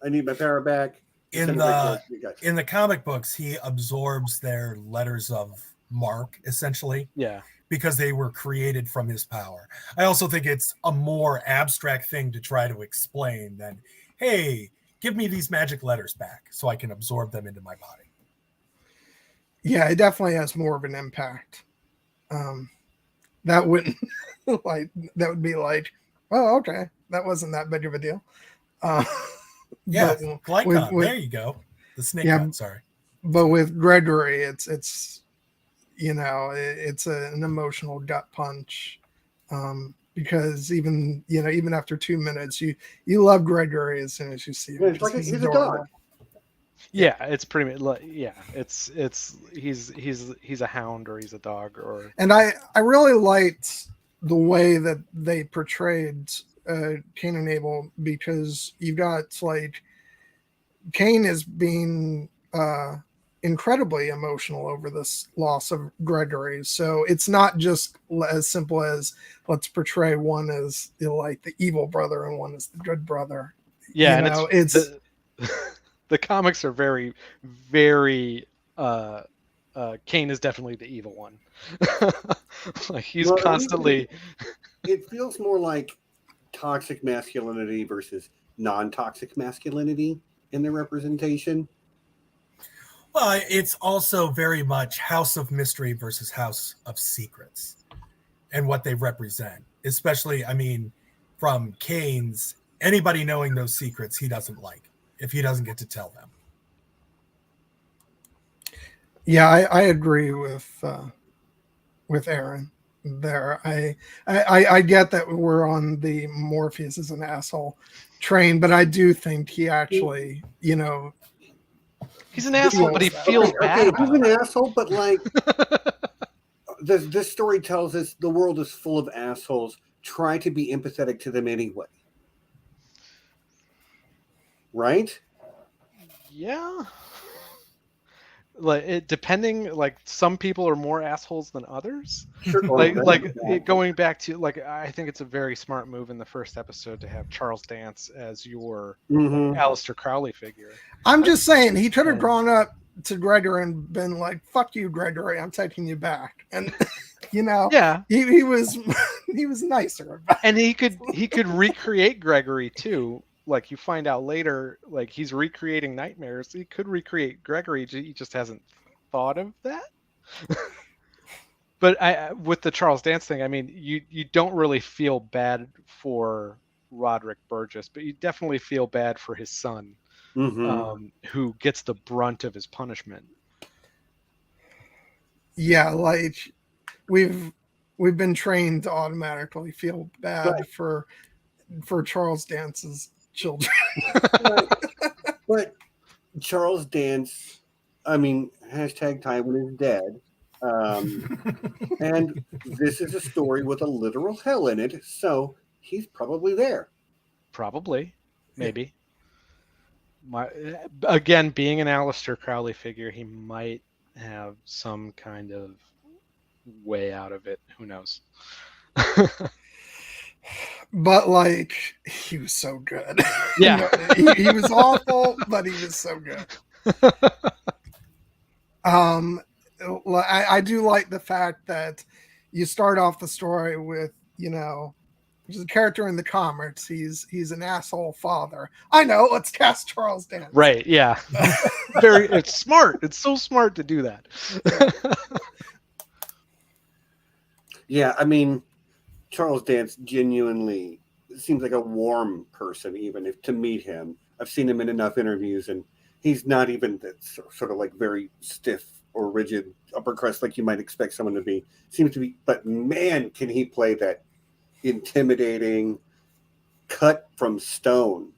I need my power back. In the comic books, he absorbs their letters of mark, essentially. Yeah. Because they were created from his power. I also think it's a more abstract thing to try to explain than, hey, give me these magic letters back so I can absorb them into my body. Yeah, it definitely has more of an impact. That wouldn't that would be like, oh, okay, that wasn't that big of a deal. Yeah, Glycon, there you go. The snake gun, sorry. But with Gregory, it's it's an emotional gut punch, because even after 2 minutes, you love Gregory as soon as you see him. Yeah, it's like he's a dog. Yeah, it's pretty much. Yeah, he's a hound, or he's a dog, or. And I really liked the way that they portrayed Cain and Abel, because you got like Cain is being incredibly emotional over this loss of Gregory. So it's not just as simple as let's portray one as like the evil brother and one as the good brother. Yeah, and it's the comics are very, very. Cain is definitely the evil one. Like he's constantly. It feels more like toxic masculinity versus non-toxic masculinity in their representation. Well, it's also very much House of Mystery versus House of Secrets and what they represent. Especially, I mean, from Cain's, anybody knowing those secrets he doesn't like if he doesn't get to tell them. Yeah, I agree with Aaron there. I get that we're on the Morpheus is an asshole train, but I do think he actually, he's an asshole, but he feels bad. Okay, he's an asshole, but like this story tells us the world is full of assholes. Try to be empathetic to them anyway. Right? Yeah. Like depending, like some people are more assholes than others. Sure. Going back to I think it's a very smart move in the first episode to have Charles Dance as your Aleister Crowley figure. I'm just saying he could have gone up to Gregory and been like, "Fuck you, Gregory, I'm taking you back," and yeah, he was nicer. And he could recreate Gregory too. Like you find out later, like he's recreating nightmares. He could recreate Gregory. He just hasn't thought of that. But with the Charles Dance thing, I mean, you don't really feel bad for Roderick Burgess, but you definitely feel bad for his son, who gets the brunt of his punishment. Yeah, like we've been trained to automatically feel bad for Charles Dance's children. But Charles Dance, I mean, hashtag Tywin is dead. And this is a story with a literal hell in it, so he's probably there. Probably. Maybe. Again, being an Aleister Crowley figure, he might have some kind of way out of it. Who knows? But like he was so good. Yeah. he was awful, but he was so good. I do like the fact that you start off the story with, which is a character in the comics. He's an asshole father. I know, let's cast Charles Dance. Right, yeah. It's smart. It's so smart to do that. Yeah, I mean, Charles Dance genuinely seems like a warm person, even if to meet him. I've seen him in enough interviews, and he's not even that sort of like very stiff or rigid upper crust like you might expect someone to be. Seems to be, but man, can he play that intimidating, cut from stone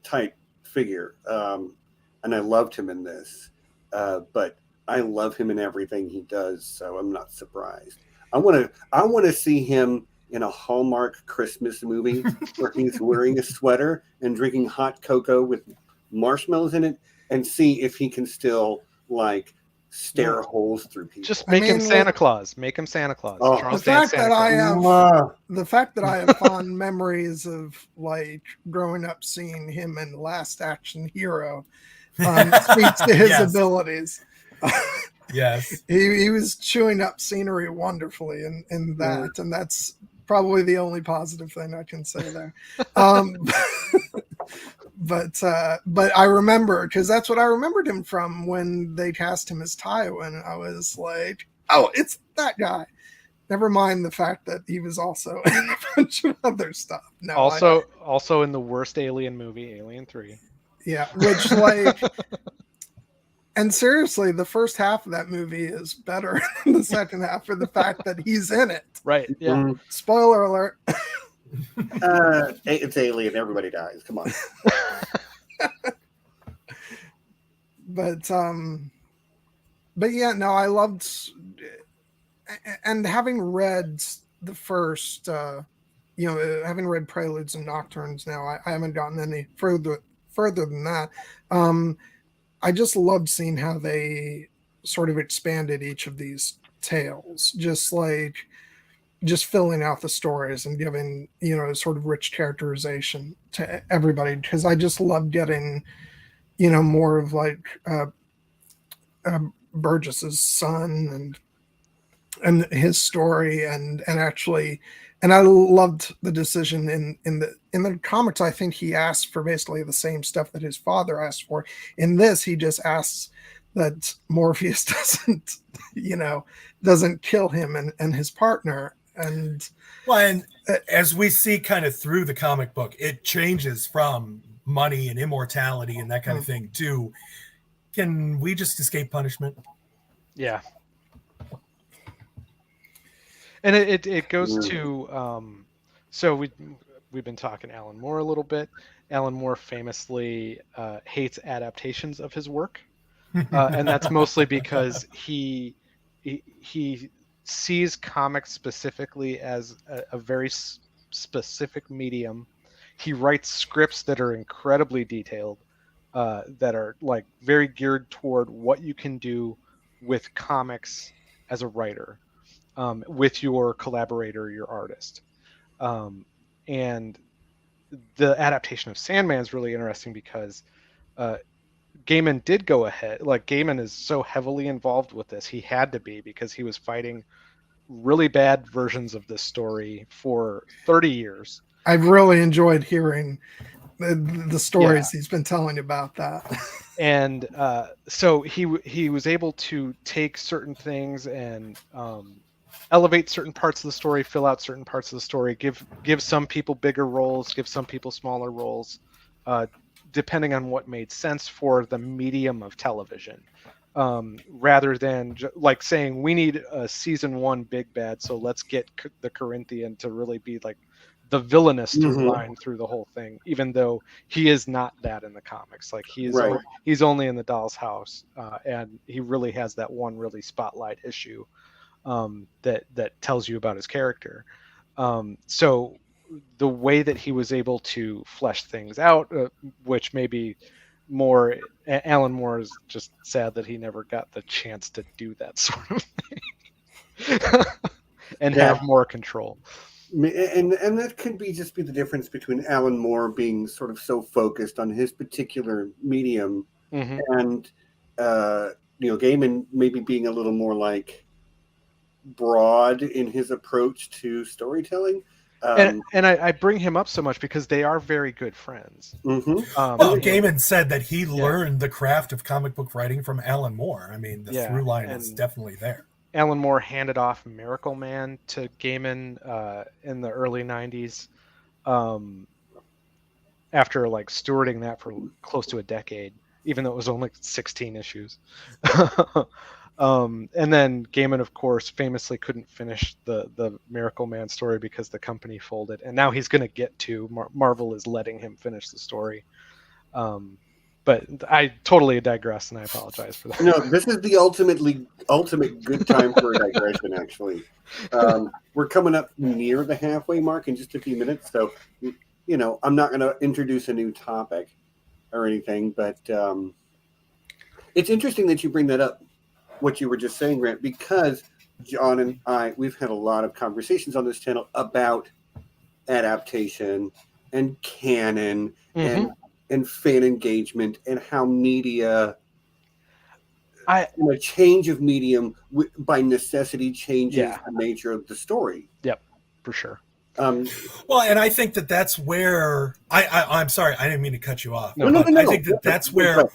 type figure. And I loved him in this, but I love him in everything he does, so I'm not surprised. I want to see him in a Hallmark Christmas movie where he's wearing a sweater and drinking hot cocoa with marshmallows in it, and see if he can still like stare holes through people. Just make him Santa Claus. Make him Santa Claus. Oh. Charles The Dance fact Santa that I Claus. have the fact that I have fond memories of like growing up seeing him in Last Action Hero speaks to his Yes. abilities. Yes. He was chewing up scenery wonderfully in that, and that's probably the only positive thing I can say there. But I remember, because that's what I remembered him from when they cast him as Tywin. I was like, oh, it's that guy. Never mind the fact that he was also in a bunch of other stuff. No, also in the worst Alien movie, Alien 3. Yeah, which like, and seriously, the first half of that movie is better than the second half for the fact that he's in it. Right. Yeah. Spoiler alert. It's Alien. Everybody dies. Come on. But yeah, no, I loved, and having read the first, having read Preludes and Nocturnes now, I haven't gotten any further than that. I just loved seeing how they sort of expanded each of these tales, just filling out the stories and giving, sort of rich characterization to everybody, because I just love getting, more of like Burgess's son and his story and actually, and I loved the decision in the comics. I think he asked for basically the same stuff that his father asked for. In this, he just asks that Morpheus doesn't kill him and his partner. And as we see kind of through the comic book, it changes from money and immortality and that kind of thing to, can we just escape punishment? Yeah. And it goes to so we've been talking Alan Moore a little bit. Alan Moore famously hates adaptations of his work, and that's mostly because he sees comics specifically as a very specific medium. He writes scripts that are incredibly detailed, that are like very geared toward what you can do with comics as a writer. With your collaborator, your artist. And the adaptation of Sandman is really interesting because Gaiman did go ahead. Like, Gaiman is so heavily involved with this. He had to be, because he was fighting really bad versions of this story for 30 years. I've really enjoyed hearing the stories he's been telling about that. And so he was able to take certain things and elevate certain parts of the story, fill out certain parts of the story, give some people bigger roles, give some people smaller roles, depending on what made sense for the medium of television, rather than like saying, we need a season 1 big bad, so let's get the Corinthian to really be like the villainous line through the whole thing, even though he is not that in the comics. Like, he's only in the Doll's House, and he really has that one really spotlight issue that tells you about his character. So the way that he was able to flesh things out, which maybe more, Alan Moore is just sad that he never got the chance to do that sort of thing and have more control. And that could be the difference between Alan Moore being sort of so focused on his particular medium, and Gaiman maybe being a little more like broad in his approach to storytelling. And I bring him up so much because they are very good friends. Gaiman said that he learned the craft of comic book writing from Alan Moore. I mean, the through line is definitely there. Alan Moore handed off Miracle Man to Gaiman in the early 90s, after like stewarding that for close to a decade, even though it was only 16 issues. And then Gaiman, of course, famously couldn't finish the Miracle Man story because the company folded. And now he's going to get to Marvel is letting him finish the story. But I totally digress, and I apologize for that. No, this is the ultimate good time for a digression, actually. We're coming up near the halfway mark in just a few minutes, so, I'm not going to introduce a new topic or anything, but it's interesting that you bring that up, what you were just saying, Grant, because John and I, we've had a lot of conversations on this channel about adaptation and canon and fan engagement and how media, a change of medium by necessity changes the nature of the story. Yep, for sure. Well, and I think that's where I'm sorry, I didn't mean to cut you off. No. I think that's where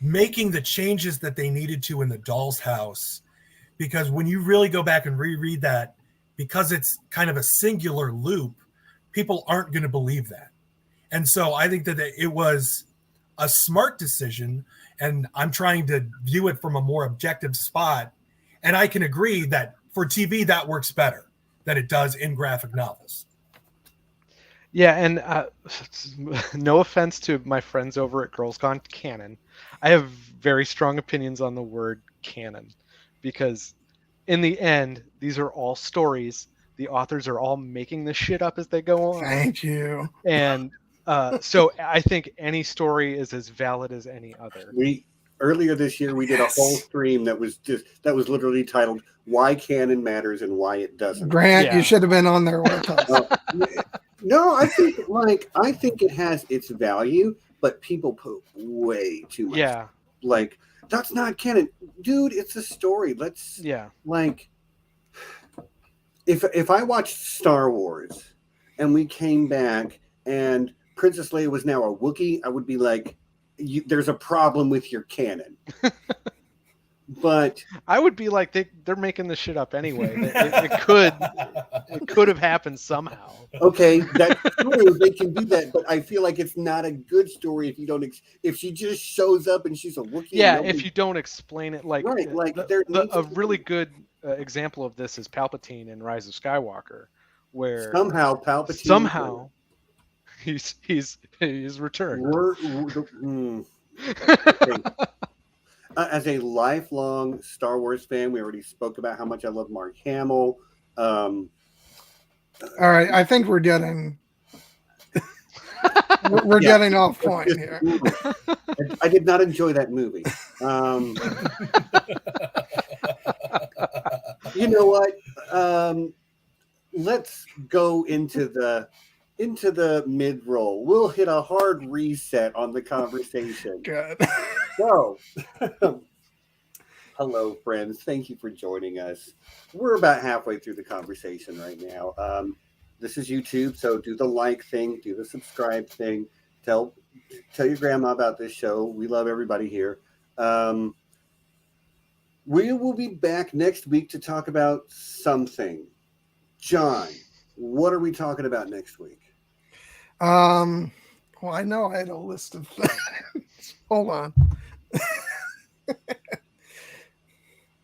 making the changes that they needed to in the Doll's House, because when you really go back and reread that, because it's kind of a singular loop, people aren't going to believe that. And so I think that it was a smart decision, and I'm trying to view it from a more objective spot. And I can agree that for TV, that works better than it does in graphic novels. Yeah, and no offense to my friends over at Girls Gone Canon, I have very strong opinions on the word canon, because in the end, these are all stories. The authors are all making this shit up as they go on. Thank you. And so I think any story is as valid as any other. Earlier this year, we did a whole stream that was literally titled "Why Canon Matters and Why It Doesn't." Grant, you should have been on there with us. No, I think it has its value, but people put way too much. Yeah. Like, that's not canon, dude. It's a story. Let's. Yeah. Like, if I watched Star Wars and we came back and Princess Leia was now a Wookiee, I would be like, there's a problem with your canon. But I would be like, they're making this shit up anyway. It could have happened somehow. Okay, that's true. They can do that, but I feel like it's not a good story if you don't. If she just shows up and she's a Wookiee. Yeah, if you don't explain it, like right, like a really good example of this is Palpatine in Rise of Skywalker, where somehow Palpatine he's returned. Okay. As a lifelong Star Wars fan, we already spoke about how much I love Mark Hamill. All right, I think we're getting getting off point here. I did not enjoy that movie. You know what? Let's go into the mid-roll. We'll hit a hard reset on the conversation. Good. So, hello, friends. Thank you for joining us. We're about halfway through the conversation right now. This is YouTube, so do the like thing, do the subscribe thing. Tell your grandma about this show. We love everybody here. We will be back next week to talk about something. John, what are we talking about next week? Well, I know I had a list of things. Hold on.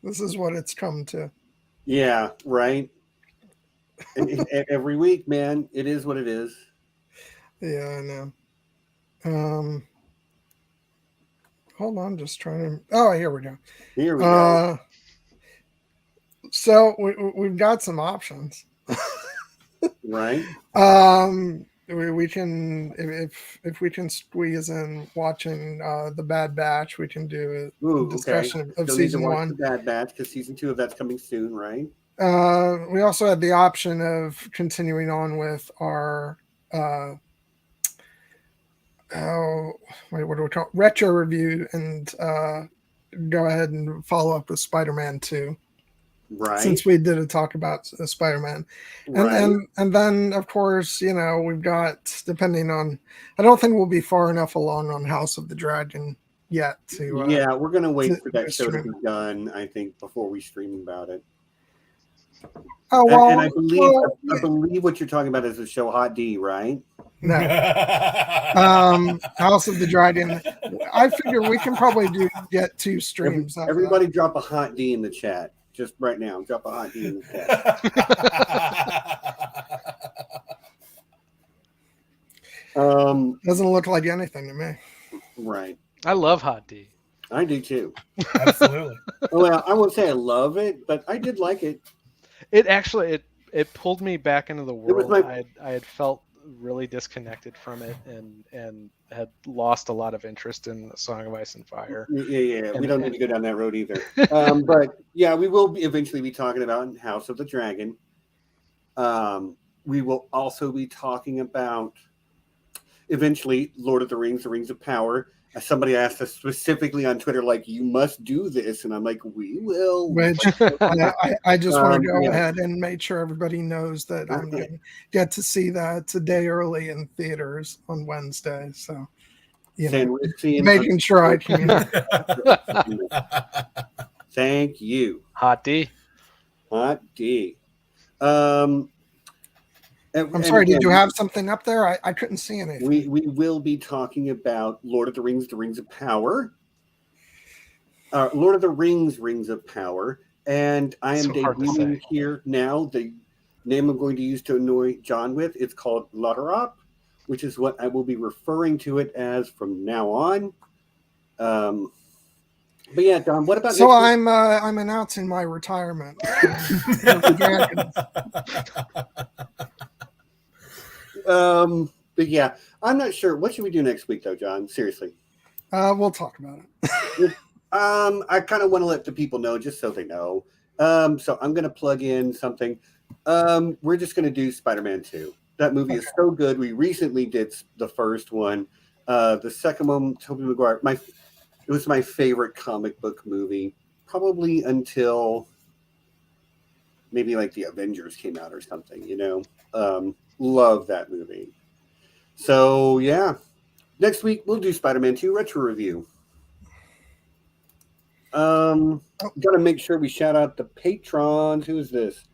This is what it's come to. Yeah, right. And every week, man, it is what it is. Yeah, I know. Hold on, just trying to. Oh, here we go. Here we go. So we've got some options. Right. We can, if we can squeeze in watching the Bad Batch, we can do a discussion of season 1. The Bad Batch, because season 2 of that's coming soon, right? We also had the option of continuing on with our what do we call it? Retro review, and go ahead and follow up with Spider-Man 2. Right. Since we did a talk about Spider-Man. And then of course, we've got, depending on, I don't think we'll be far enough along on House of the Dragon yet to we're gonna wait for that show to be done, I think, before we stream about it. Oh well, and I believe what you're talking about is the show Hot D, right? No. House of the Dragon. I figure we can probably get 2 streams. Everybody drop a Hot D in the chat. Just right now, drop a Hot D in the chat. Doesn't look like anything to me. Right. I love Hot D. I do too. Absolutely. Well, I won't say I love it, but I did like it. It actually it pulled me back into the It was world. my- I had felt really disconnected from it and had lost a lot of interest in A Song of Ice and Fire. Yeah. We And- don't need to go down that road either. But yeah, we will eventually be talking about House of the Dragon. We will also be talking about eventually Lord of the Rings of Power. Somebody asked us specifically on Twitter, like, you must do this. And I'm like, we will. Which I just want to go yeah. ahead and make sure everybody knows that I'm Okay. going to get to see that today early in theaters on Wednesday. So, you know, Sandwichian. making sure I can. Thank you. Hot D. Hot D. I'm sorry, did you have something up there? I couldn't see anything. We will be talking about Lord of the Rings of Power. Lord of the Rings of Power. And I am So hard to debuting say. here now the name I'm going to use to annoy John with. It's called Lotterop, which is what I will be referring to it as from now on. But yeah, Don, what about So next week? I'm announcing my retirement. But yeah, I'm not sure. What should we do next week, though, John? Seriously. We'll talk about it. I kind of want to let the people know just so they know. So I'm going to plug in something. We're just going to do Spider-Man 2. That movie is so good. We recently did the first one. The second one, Tobey Maguire. It was my favorite comic book movie, probably until maybe like the Avengers came out or something. You know, love that movie. So yeah, next week we'll do Spider-Man 2 retro review. Got to make sure we shout out the patrons. Who is this?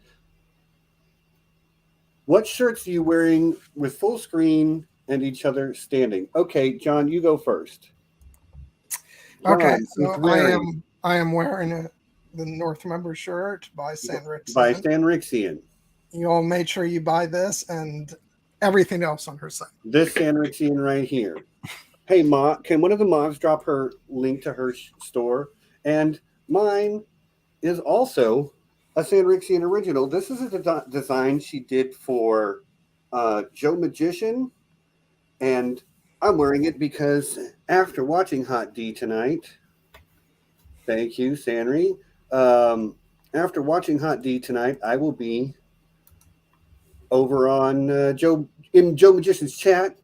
What shirts are you wearing with full screen and each other standing? Okay, John, you go first. Okay, John, so who's I am wearing the North Member shirt by Sandrixian. by Sandrixian. You all make sure you buy this and everything else on her site. This Sandrixian right here. Hey, Ma, can one of the mods drop her link to her store? And mine is also a Sandrixian original. This is a design she did for Joe Magician, and I'm wearing it because after watching Hot D tonight, thank you, Sanri. After watching Hot D tonight, I will be over on Joe Magician's chat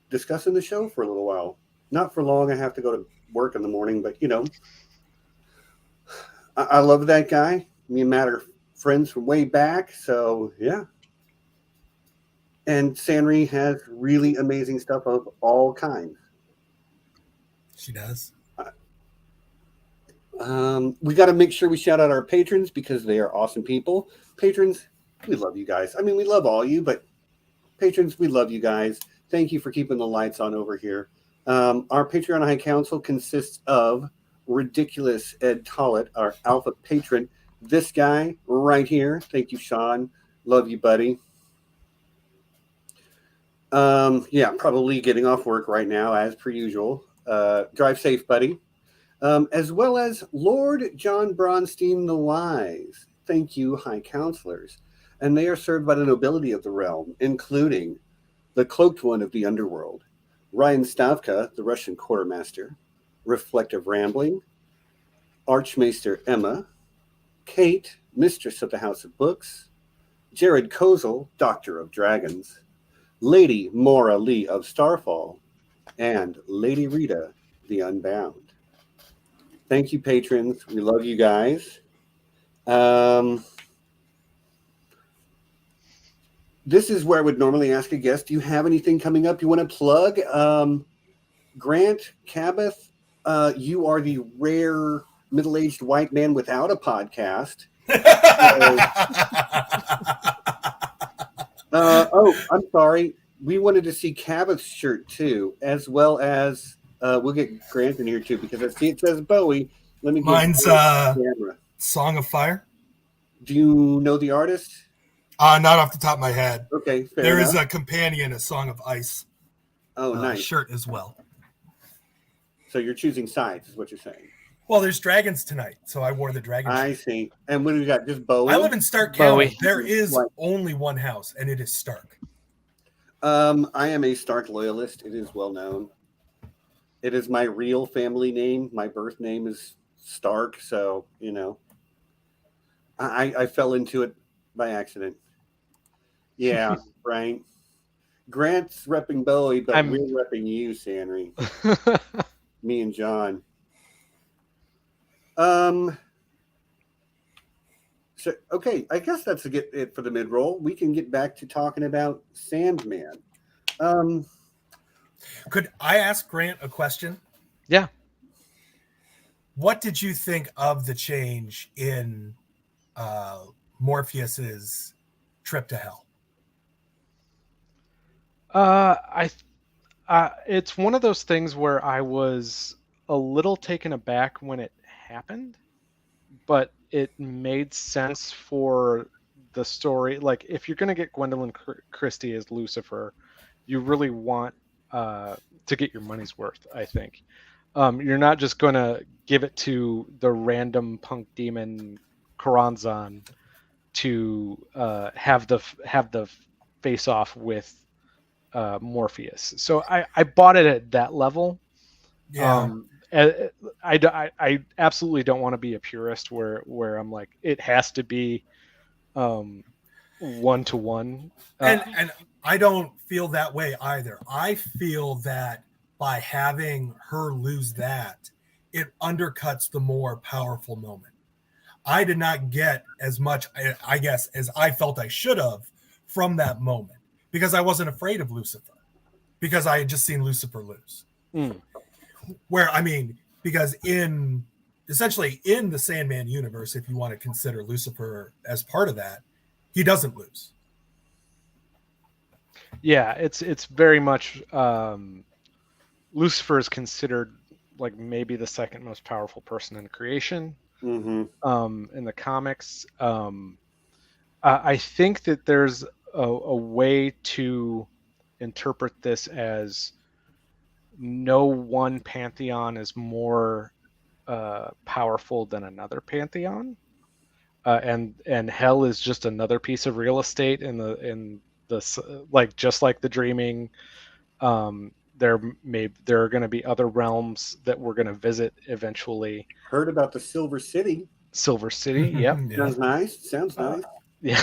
discussing the show for a little while. Not for long. I have to go to work in the morning, but you know, I love that guy. Me and Matt are friends from way back, so yeah. And Sanri has really amazing stuff of all kinds. She does. We got to make sure we shout out our patrons because they are awesome people. Patrons, we love you guys. I mean, we love all you, but patrons, we love you guys. Thank you for keeping the lights on over here. Our Patreon High Council consists of Ridiculous Ed Tollett, our alpha patron. This guy right here. Thank you, Sean. Love you, buddy. Yeah, probably getting off work right now, as per usual. Drive safe, buddy. As well as Lord John Bronsteen the Wise. Thank you, High Counselors. And they are served by the nobility of the realm, including the Cloaked One of the Underworld, Ryan Stavka, the Russian Quartermaster, Reflective Rambling, Arch-Maester Emma, Kate, Mistress of the House of Books, Jared Kozal, Doctor of Dragons, Lady Maura Lee of Starfall, and Lady Rita, the Unbound. Thank you, patrons. We love you guys. This is where I would normally ask a guest, do you have anything coming up you want to plug? Grant Kaboth, you are the rare middle-aged white man without a podcast. I'm sorry. We wanted to see Kaboth's shirt too, as well as we'll get Grant in here too because I see it says Bowie. Let me get Mine's camera. Song of Fire. Do you know the artist? Not off the top of my head. Okay, fair There enough. is a companion, a Song of Ice nice shirt as well. So you're choosing sides, is what you're saying. Well, there's dragons tonight, so I wore the dragon shirt. I see. And what do we got? Just Bowie? I live in Stark Bowie. County. There is Right. only one house, and it is Stark. I am a Stark loyalist. It is well known. It is my real family name. My birth name is Stark, so I fell into it by accident. Yeah, right. Grant's repping Bowie, but we're repping you, Sanry. Me and John. So okay, I guess that's it for the mid-roll. We can get back to talking about Sandman. Could I ask Grant a question? Yeah. What did you think of the change in Morpheus's trip to hell? It's one of those things where I was a little taken aback when it happened, but it made sense for the story. Like, if you're going to get Gwendolyn Christie as Lucifer, you really want to get your money's worth, I think. You're not just going to give it to the random punk demon Karanzan to have the face off with Morpheus. So I bought it at that level. Yeah. I absolutely don't want to be a purist where I'm like, it has to be 1-to-1. And I don't feel that way either. I feel that by having her lose that, it undercuts the more powerful moment. I did not get as much, I guess, as I felt I should have from that moment, because I wasn't afraid of Lucifer, because I had just seen Lucifer lose. Where, I mean, because essentially in the Sandman universe, if you want to consider Lucifer as part of that, he doesn't lose. Yeah, it's very much Lucifer is considered like maybe the second most powerful person in creation. In the comics. I think that there's a way to interpret this as no one pantheon is more powerful than another pantheon, and hell is just another piece of real estate in the like, just like the dreaming. There are going to be other realms that we're going to visit eventually. Heard about the Silver City. Silver City, yep. Sounds nice. Sounds nice. Yeah.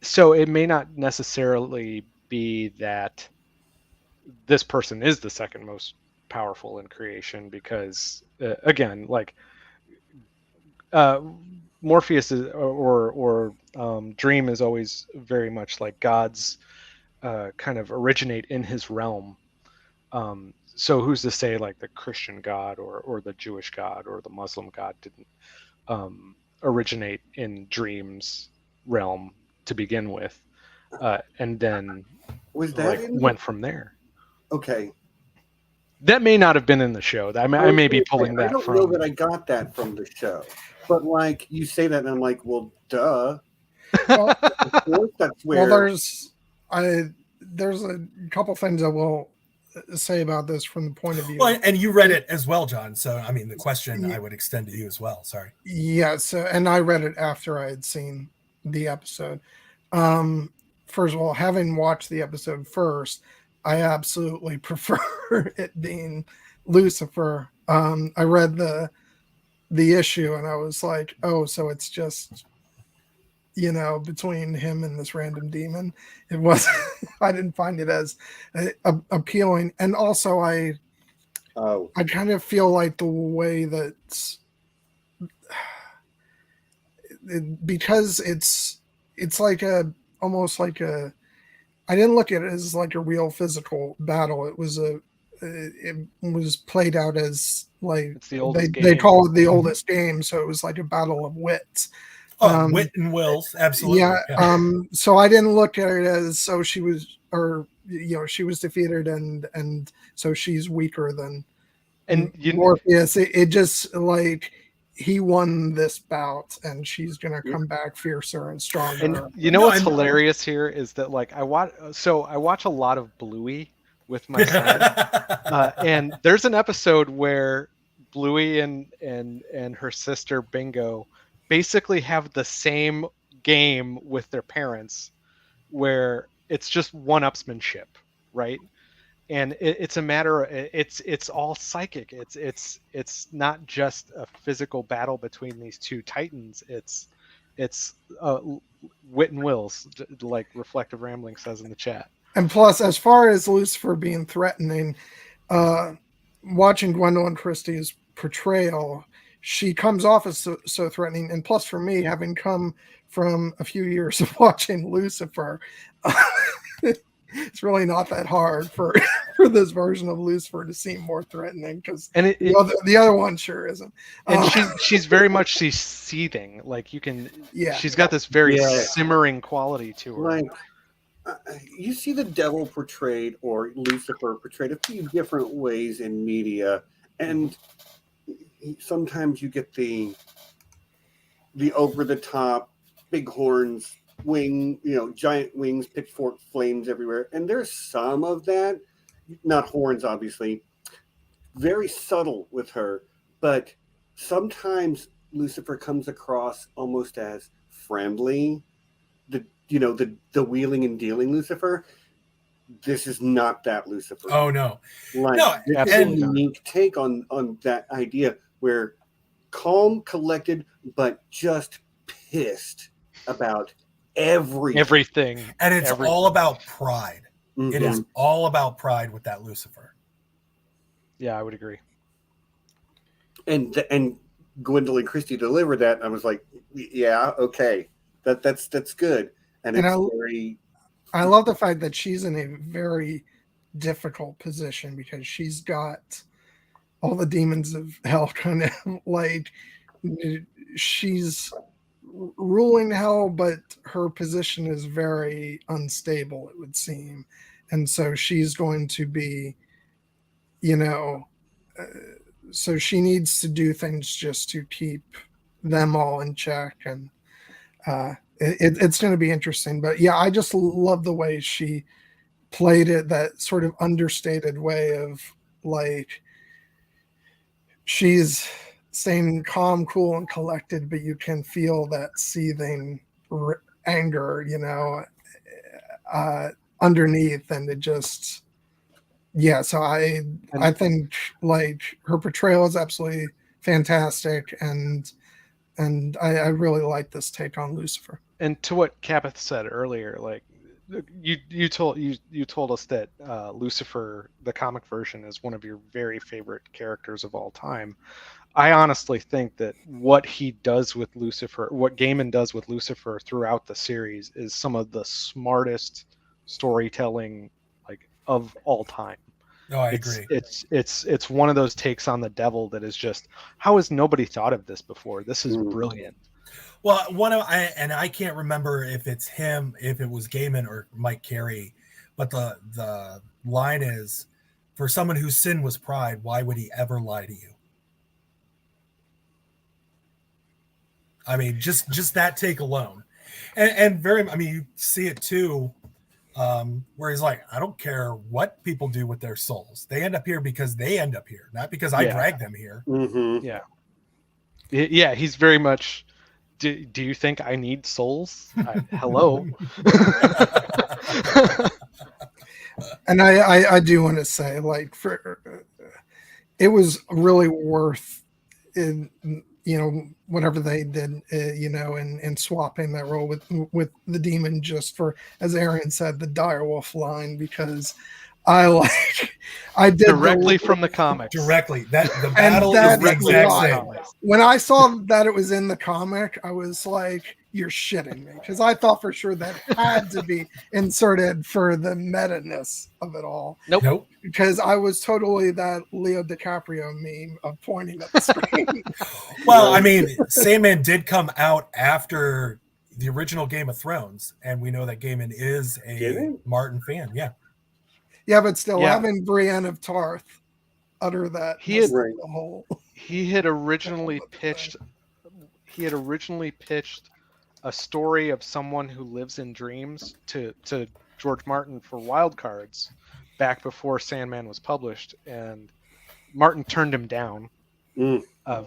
So it may not necessarily be that this person is the second most powerful in creation, because again, like Morpheus is, or Dream is always very much like gods kind of originate in his realm. So who's to say like the Christian God or the Jewish God or the Muslim God didn't originate in Dream's realm to begin with, and then went from there. Okay. That may not have been in the show. I may be pulling that from. I don't know that I got that from the show, but like you say that, and I'm like, well, duh. Well, of course, that's where. Well, there's a couple things I will say about this from the point of view. Well, and you read it as well, John. So I mean, the question I would extend to you as well. Sorry. Yeah. So, and I read it after I had seen the episode. First of all, having watched the episode first, I absolutely prefer it being Lucifer. I read the issue and I was like, oh, so it's just, between him and this random demon. It was, I didn't find it as appealing. And also I kind of feel like the way that because it's like almost like I didn't look at it as like a real physical battle. It was played out as like they call it the oldest game. So it was like a battle of wits. Wit and wills, absolutely. Yeah. So I didn't look at it as she was defeated and so she's weaker than Morpheus. It just like he won this bout, and she's gonna come back fiercer and stronger. And you know what's hilarious here is that like I watch a lot of Bluey with my son, and there's an episode where Bluey and her sister Bingo basically have the same game with their parents, where it's just one-upsmanship, right? And it's a matter of, it's all psychic. It's not just a physical battle between these two titans. It's wit and wills, like Reflective Rambling says in the chat. And plus, as far as Lucifer being threatening, watching Gwendolyn Christie's portrayal, she comes off as so threatening. And plus, for me, having come from a few years of watching Lucifer, it's really not that hard for this version of Lucifer to seem more threatening, because the other one sure isn't. Uh-huh. And she's very much seething. Like you can, she's got this very simmering quality to her. Like, you see the devil portrayed, or Lucifer portrayed, a few different ways in media, and sometimes you get the over the top, big horns, giant wings, pitchfork flames everywhere, and there's some of that, not horns obviously, very subtle with her, but sometimes Lucifer comes across almost as friendly. The wheeling and dealing Lucifer. This is not that Lucifer. Oh no, It's a unique take on that idea, where calm, collected, but just pissed about everything, and it's all about pride. Mm-hmm. It is all about pride with that Lucifer. Yeah, I would agree. And Gwendolyn Christie delivered that. I was like, yeah, okay, that's good. And I love the fact that she's in a very difficult position, because she's got all the demons of hell kind of like, she's ruling hell, but her position is very unstable, it would seem. And so she's going to be, so she needs to do things just to keep them all in check. And it's going to be interesting. But yeah, I just love the way she played it, that sort of understated way of like, she's staying calm, cool, and collected, but you can feel that seething anger, underneath, and it just, so I think like her portrayal is absolutely fantastic, and I really like this take on Lucifer. And to what Kaboth said earlier, like you told us that Lucifer, the comic version, is one of your very favorite characters of all time. I honestly think that what he does with Lucifer, what Gaiman does with Lucifer throughout the series, is some of the smartest storytelling like of all time. No, I agree. It's one of those takes on the devil that is just, how has nobody thought of this before? This is brilliant. Well, I can't remember if it's him, if it was Gaiman or Mike Carey, but the line is, for someone whose sin was pride, why would he ever lie to you? I mean, just that take alone, and you see it too, where he's like, I don't care what people do with their souls. They end up here because they end up here, not because I drag them here. Mm-hmm. Yeah. He's very much. Do you think I need souls? Hello. And I do want to say, like, it was really worth whatever they did, in swapping that role with the demon, just for, as Aaron said, the direwolf line, because I did directly from the comics. Directly. That the battle is the exact same. When I saw that it was in the comic, I was like, you're shitting me, because I thought for sure that had to be inserted for the meta-ness of it all. Nope. Because I was totally that Leo DiCaprio meme of pointing at the screen. Well, I mean, Sandman did come out after the original Game of Thrones, and we know that Gaiman is a Martin fan. Yeah. Yeah, but still, having Brienne of Tarth utter that. He had- Right. the whole. He had originally pitched a story of someone who lives in dreams to George Martin for Wild Cards back before Sandman was published, and Martin turned him down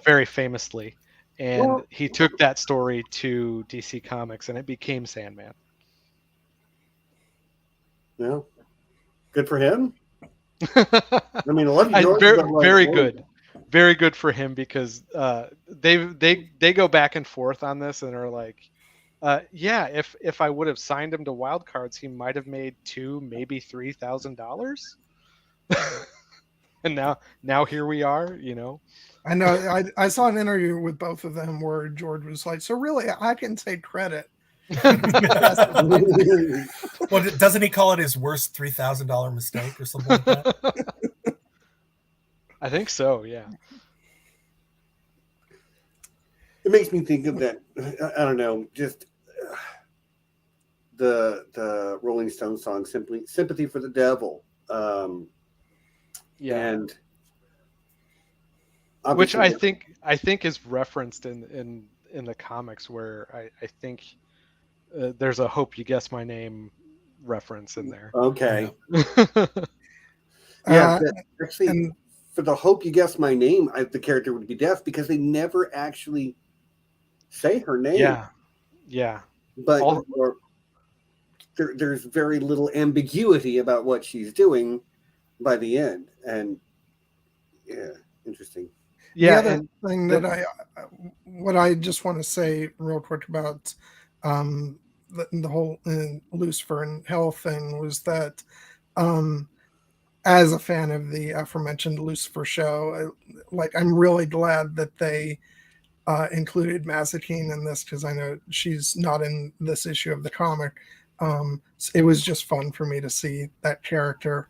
very famously, and he took that story to DC Comics and it became Sandman. Yeah, good for him. I mean, I love you, George, very, but like, very whoa. good. Very good for him, because they go back and forth on this and are like, yeah, if I would have signed him to Wild Cards, he might have made $2,000, maybe $3,000. And now here we are, you know. I know. I saw an interview with both of them where George was like, "So really, I can take credit." Well, doesn't he call it his worst $3,000 mistake or something like that? I think so, yeah. It makes me think of that. I don't know, just the Rolling Stones song, simply "Sympathy for the Devil." Yeah, and which obviously- I think is referenced in the comics, where I think there's a "Hope You Guess My Name" reference in there. Okay. Yeah. Yeah, actually, and- for the "Hope You Guess My Name," the character would be Death, because they never actually say her name. Yeah. But there's very little ambiguity about what she's doing by the end, and yeah, interesting. Yeah, the other thing that what I just want to say real quick about the whole Lucifer and Hell thing was that as a fan of the aforementioned Lucifer show, I'm really glad that they included Mazikeen in this, because I know she's not in this issue of the comic. It was just fun for me to see that character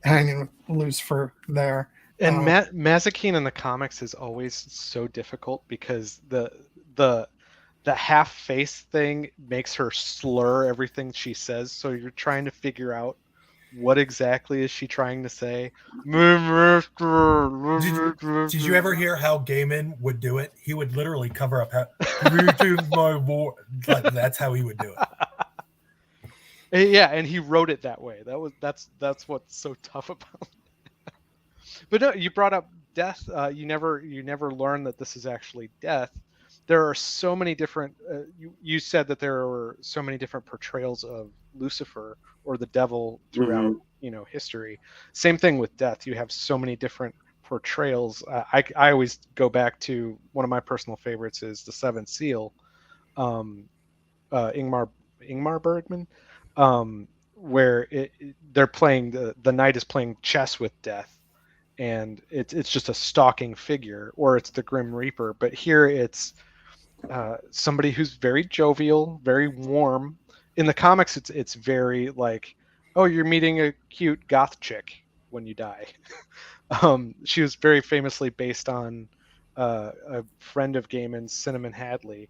hanging with Lucifer there. And Mazikeen in the comics is always so difficult, because the half face thing makes her slur everything she says, so you're trying to figure out what exactly is she trying to say. Did you ever hear how Gaiman would do it? He would literally cover up my war. That's how he would do it. Yeah, and he wrote it that way. That's what's so tough about it. But no, you brought up Death. You never learn that this is actually Death. There are so many different. You said that there were so many different portrayals of Lucifer or the devil throughout history. Same thing with Death. You have so many different portrayals. I always go back to one of my personal favorites is the Seventh Seal, Ingmar Bergman, where they're playing the knight is playing chess with Death, and it's just a stalking figure, or it's the Grim Reaper. But here it's somebody who's very jovial, very warm. In the comics, it's very like, oh, you're meeting a cute goth chick when you die. She was very famously based on a friend of Gaiman's, Cinnamon Hadley,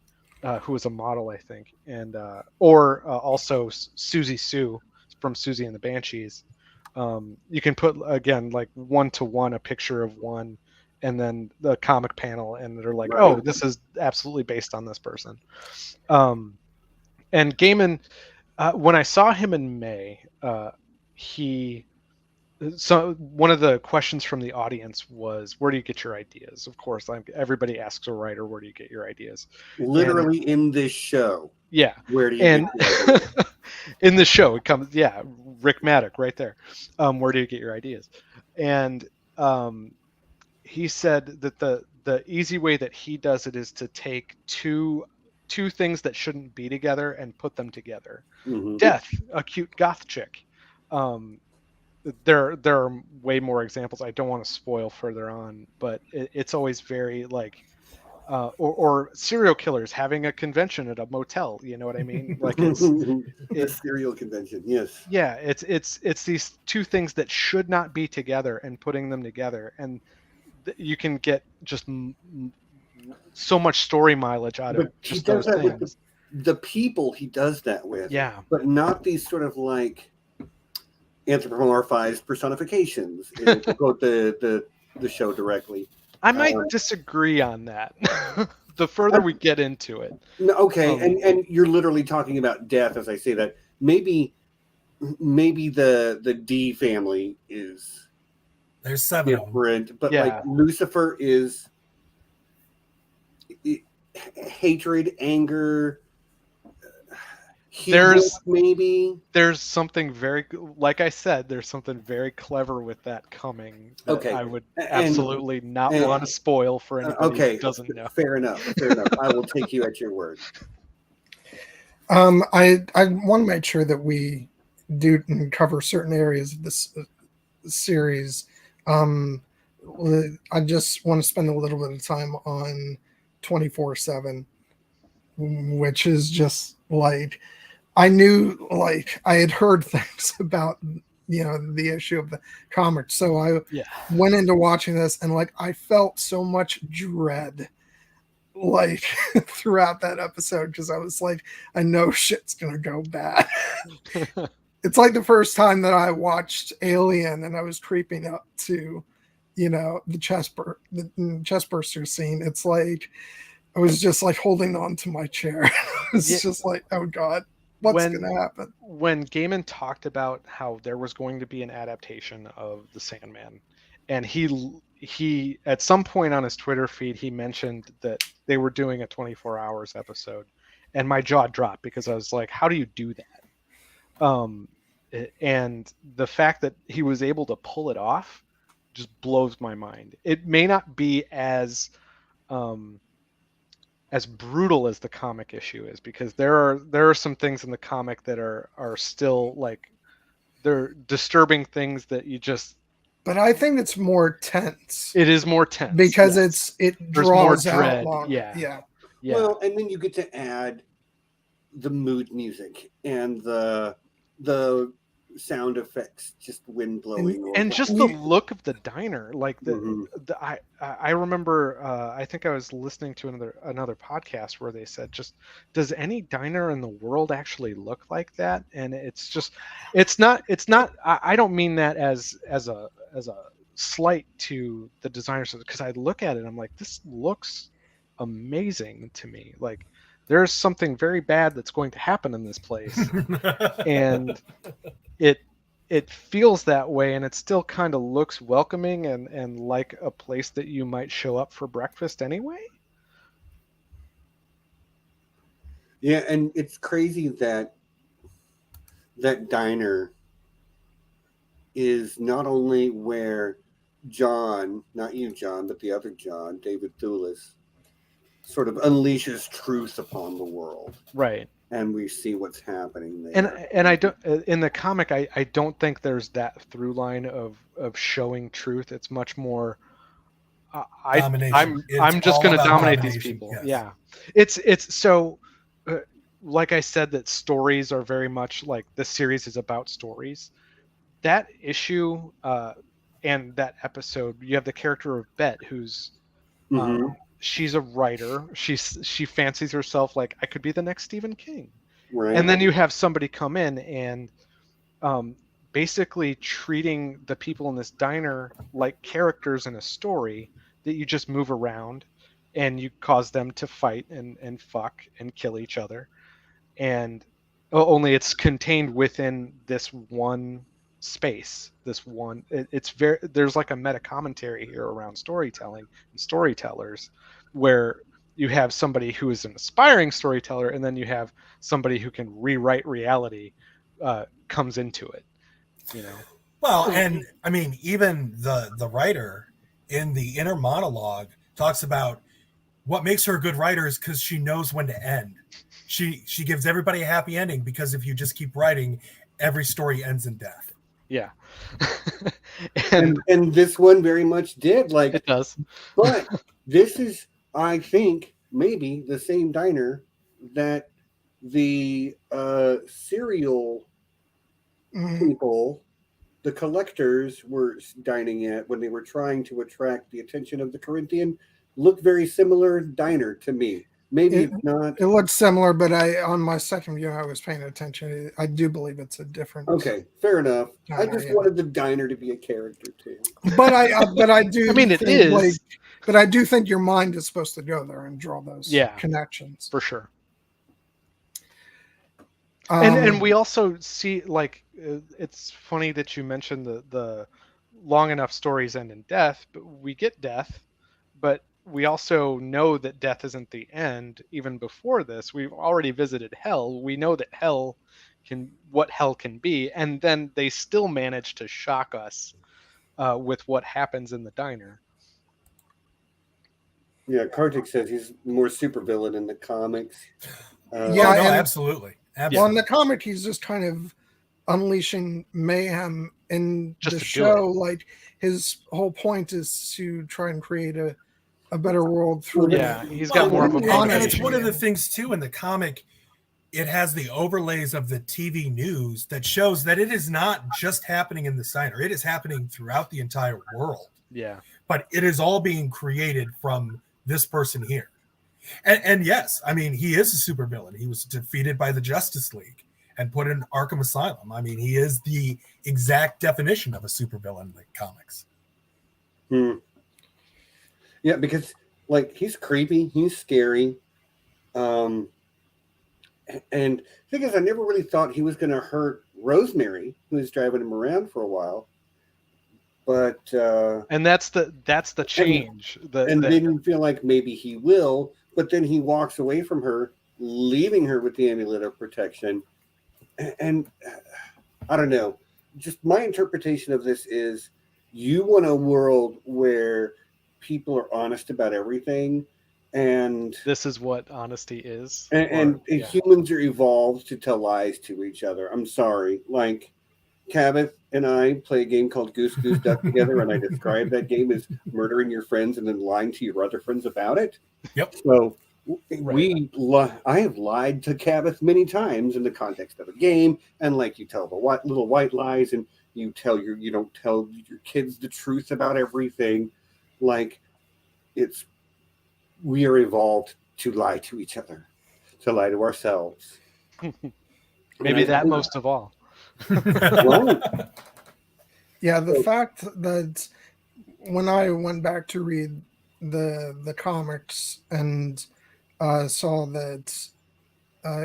who was a model, I think, and also Susie Sue from Susie and the Banshees. You can put, again, like 1-to-1 a picture of one, and then the comic panel, and they're like, oh, this is absolutely based on this person. And Gaiman, when I saw him in May, so one of the questions from the audience was, where do you get your ideas? Of course, everybody asks a writer, where do you get your ideas? Literally in this show. Yeah. Where do you get your ideas? In the show, it comes, yeah, Rick Maddock right there. Where do you get your ideas? And he said that the easy way that he does it is to take two things that shouldn't be together and put them together. Mm-hmm. Death, a cute goth chick. There are way more examples. I don't want to spoil further on, but it's always very like, or serial killers having a convention at a motel. You know what I mean? Like it's a serial convention. Yes. Yeah, it's these two things that should not be together and putting them together, and you can get just so much story mileage out of just those things. With the people he does that with. Yeah. But not these sort of like anthropomorphized personifications. To quote the the show directly. I might disagree on that. The further we get into it. No, okay, and you're literally talking about death as I say that. Maybe the D family is There's 7 of them. different, but Yeah. like Lucifer is hatred, anger, hubris, maybe. There's something very, like I said, there's something very clever with that coming. That Okay. I would absolutely not want to spoil for anybody who doesn't know. Fair enough. I will take you at your word. I want to make sure that we do cover certain areas of this series. I just want to spend a little bit of time on 24/7, which is just like, I knew, like, I had heard things about, the issue of the comic. So I went into watching this and like, I felt so much dread like throughout that episode, because I was like, I know shit's gonna go bad. It's like the first time that I watched Alien and I was creeping up to, the chest burster scene. It's like I was just like holding on to my chair. It's just like, oh God, what's gonna happen? When Gaiman talked about how there was going to be an adaptation of the Sandman, and he at some point on his Twitter feed he mentioned that they were doing a 24 hours episode, and my jaw dropped because I was like, how do you do that? And the fact that he was able to pull it off just blows my mind. It may not be as brutal as the comic issue is, because there are some things in the comic that are still like, they're disturbing things that you just. But I think it's more tense. It is more tense because it draws more dread. out longer. Yeah. Well, and then you get to add the mood music and the sound effects, just wind blowing, and just the look of the diner. Like I remember I think I was listening to another podcast where they said, just, does any diner in the world actually look like that? And it's not I don't mean that as a slight to the designers, because I look at it and I'm like, this looks amazing to me. Like, there's something very bad that's going to happen in this place. And it feels that way, and it still kind of looks welcoming and like a place that you might show up for breakfast anyway. Yeah, and it's crazy that diner is not only where John, not you, John, but the other John, David Thewlis, sort of unleashes truth upon the world. Right. And we see what's happening there. And I don't, in the comic, I don't think there's that through line of showing truth. It's much more I'm just going to dominate these people. Yes. Yeah. It's so like I said, that stories are very much like, this series is about stories. That issue and that episode, you have the character of Beth, who's she's a writer. She fancies herself like, I could be the next Stephen King. Right. And then you have somebody come in and basically treating the people in this diner like characters in a story that you just move around, and you cause them to fight and fuck and kill each other. And only it's contained within this one space, there's like a meta commentary here around storytelling and storytellers, where you have somebody who is an aspiring storyteller, and then you have somebody who can rewrite reality comes into it, Well, and I mean, even the writer in the inner monologue talks about what makes her a good writer is because she knows when to end. She gives everybody a happy ending, because if you just keep writing, every story ends in death. Yeah. and this one very much did. Like, it does. But this is, I think, maybe the same diner that the serial people, the collectors, were dining at when they were trying to attract the attention of the Corinthian. Looked very similar diner to me. Maybe it's not. It looks similar, but on my second view, I was paying attention. I do believe it's a different. Okay, fair enough. I Diner, just yeah. wanted the diner to be a character too. But I do. I mean, it think, is. But I do think your mind is supposed to go there and draw those connections for sure. Um, And we also see, like, it's funny that you mentioned the long enough stories end in death, but we get death, but we also know that death isn't the end. Even before this, we've already visited hell. We know that what hell can be, and then they still manage to shock us with what happens in the diner. Yeah, Kartik says he's more supervillain in the comics. Yeah, no, absolutely. Well, in the comic, he's just kind of unleashing mayhem. In Just the to do show, like, his whole point is to try and create a better world through. Yeah, he's got more of a and it's motivation. one of the things too in the comic. It has the overlays of the TV news that shows that it is not just happening in the diner. It is happening throughout the entire world. Yeah. But it is all being created from this person here. And yes, I mean, he is a supervillain. He was defeated by the Justice League and put in Arkham Asylum. I mean, he is the exact definition of a supervillain in the comics. Yeah, because, like, he's creepy. He's scary. And the thing is, I never really thought he was going to hurt Rosemary, who was driving him around for a while. But and that's the change. And didn't feel like maybe he will, but then he walks away from her, leaving her with the amulet of protection. And I don't know. Just my interpretation of this is, you want a world where people are honest about everything, and this is what honesty is. And humans are evolved to tell lies to each other. I'm sorry, like, Kaboth and I play a game called Goose Goose Duck together, and I describe that game as murdering your friends and then lying to your other friends about it. Yep. So I have lied to Kaboth many times in the context of a game, and, like, you tell the little white lies, and you don't tell your kids the truth about everything. Like, we are evolved to lie to each other, to lie to ourselves. Maybe that most of all. Yeah, the fact that when I went back to read the comics and saw that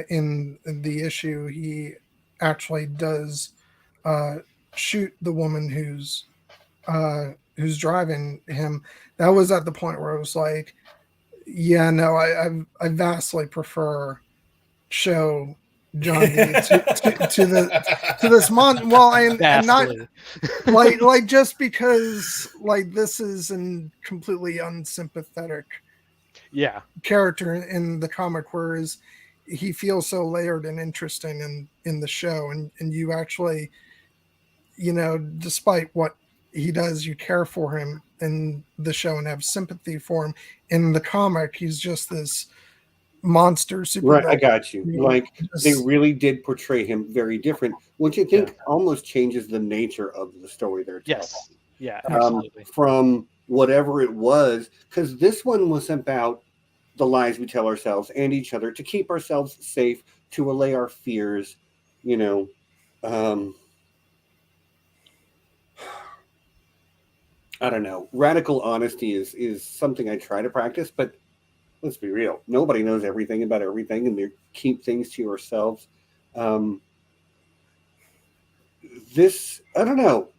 in the issue he actually does shoot the woman who's driving him, that was at the point where I was like, yeah, no, I vastly prefer show John to this month. Well, and not like just because, like, this is a completely unsympathetic character in the comic, whereas he feels so layered and interesting in the show, and you actually, despite what he does, you care for him in the show and have sympathy for him. In the comic, he's just this monster super. Right, I got you. Like, they really did portray him very different, which I think almost changes the nature of the story they're telling. Yes. Yeah, absolutely. From whatever it was, because this one was about the lies we tell ourselves and each other to keep ourselves safe, to allay our fears, I don't know. Radical honesty is something I try to practice, but let's be real. Nobody knows everything about everything, and they keep things to yourselves. I don't know.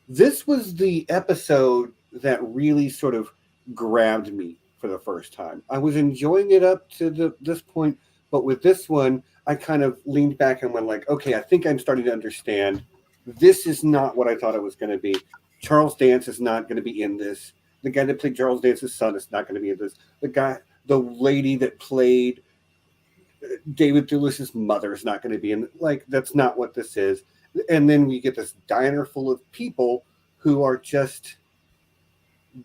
This was the episode that really sort of grabbed me for the first time. I was enjoying it up to this point, but with this one, I kind of leaned back and went like, okay, I think I'm starting to understand. This is not what I thought it was going to be. Charles Dance is not going to be in this. The guy that played Charles Dance's son is not going to be in this. The lady that played David Thewlis's mother is not going to be in. Like, that's not what this is. And then we get this diner full of people who are just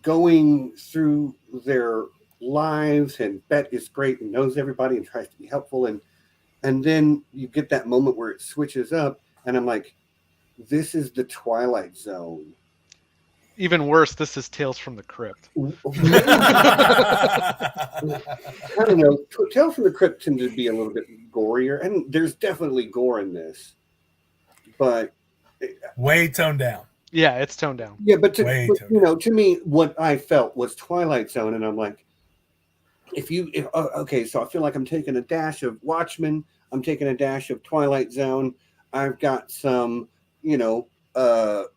going through their lives, and Beth is great and knows everybody and tries to be helpful. And then you get that moment where it switches up, and I'm like, this is the Twilight Zone. Even worse, this is Tales from the Crypt. I don't know. Tales from the Crypt tend to be a little bit gorier, and there's definitely gore in this, but way toned down. Yeah, it's toned down. Yeah, but to me, what I felt was Twilight Zone, and I'm like, okay, so I feel like I'm taking a dash of Watchmen, I'm taking a dash of Twilight Zone, I've got some,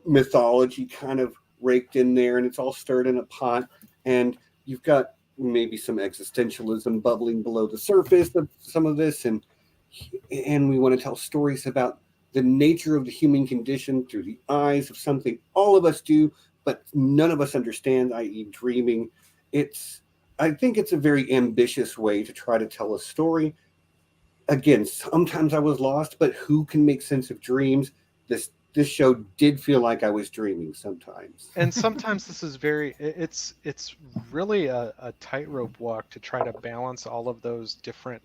mythology kind of raked in there, and it's all stirred in a pot, and you've got maybe some existentialism bubbling below the surface of some of this, and we want to tell stories about the nature of the human condition through the eyes of something all of us do, but none of us understand, i.e. dreaming. I think it's a very ambitious way to try to tell a story. Again, sometimes I was lost, but who can make sense of dreams? This show did feel like I was dreaming sometimes. And sometimes this is it's really a tightrope walk to try to balance all of those different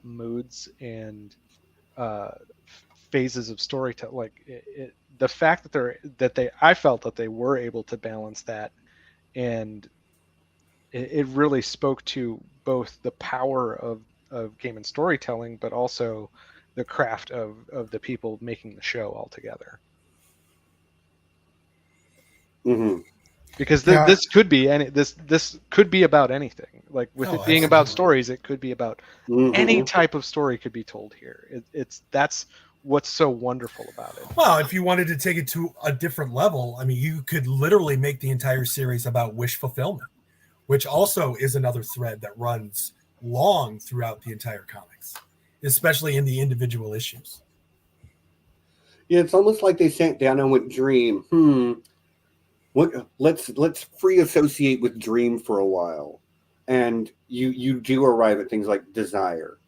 moods and phases of storytelling. Like the fact that I felt that they were able to balance that, and it really spoke to both the power of game and storytelling, but also the craft of the people making the show altogether. Mm-hmm. Because this could be this could be about anything. Like with it being about stories, it could be about any type of story could be told here. That's what's so wonderful about it. Well, if you wanted to take it to a different level, I mean, you could literally make the entire series about wish fulfillment, which also is another thread that runs long throughout the entire comics, especially in the individual issues. Yeah, it's almost like they sat down and went, dream. Let's free associate with dream for a while, and you do arrive at things like desire,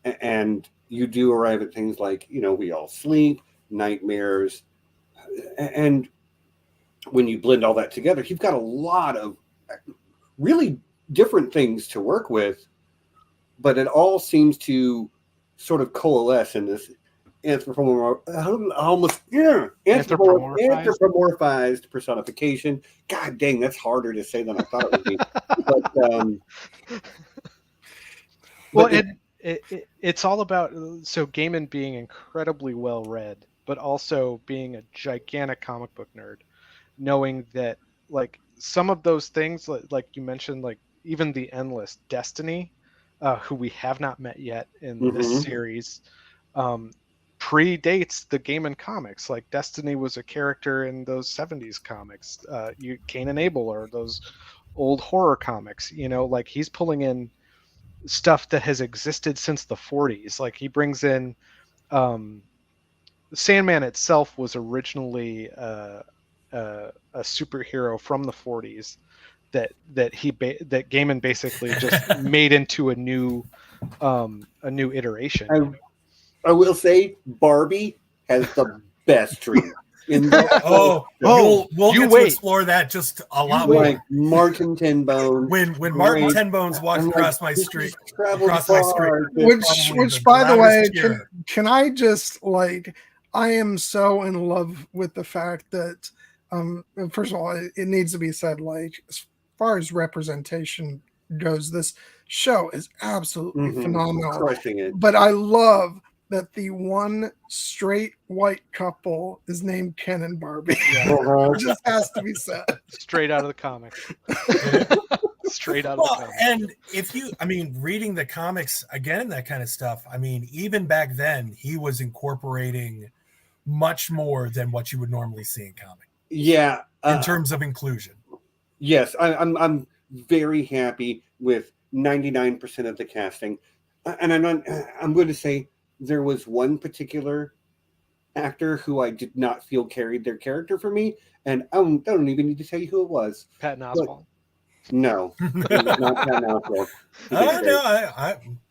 and you do arrive at things like we all sleep, nightmares, and when you blend all that together, you've got a lot of really different things to work with, but it all seems to sort of coalesce in this anthropomorphized personification. God dang, that's harder to say than I thought it would be. Well, it's all about Gaiman being incredibly well read, but also being a gigantic comic book nerd, knowing that like some of those things, like you mentioned, like even the Endless Destiny, who we have not met yet in this series, predates the Gaiman comics. Like Destiny was a character in those 70s comics. Cain and Abel or those old horror comics. Like he's pulling in stuff that has existed since the 40s. Like he brings in Sandman itself was originally a superhero from the 40s that Gaiman basically just made into a new iteration. I will say Barbie has the best dream. We'll get to explore that just a lot more. Like Martin Tenbones. When Martin Tenbones walks across my street, which by the way, can I just I am so in love with the fact that first of all, it needs to be said, as far as representation goes, this show is absolutely phenomenal. Crushing it. But I love that the one straight white couple is named Ken and Barbie. Yeah. It just has to be said. Straight out of the comics. Straight out of the comics. And reading the comics again, that kind of stuff, even back then, he was incorporating much more than what you would normally see in comic. Yeah. In terms of inclusion. Yes, I'm very happy with 99% of the casting. And I'm going to say there was one particular actor who I did not feel carried their character for me, and I don't even need to tell you who it was. Patton Oswalt. No, it was not Patton Oswalt.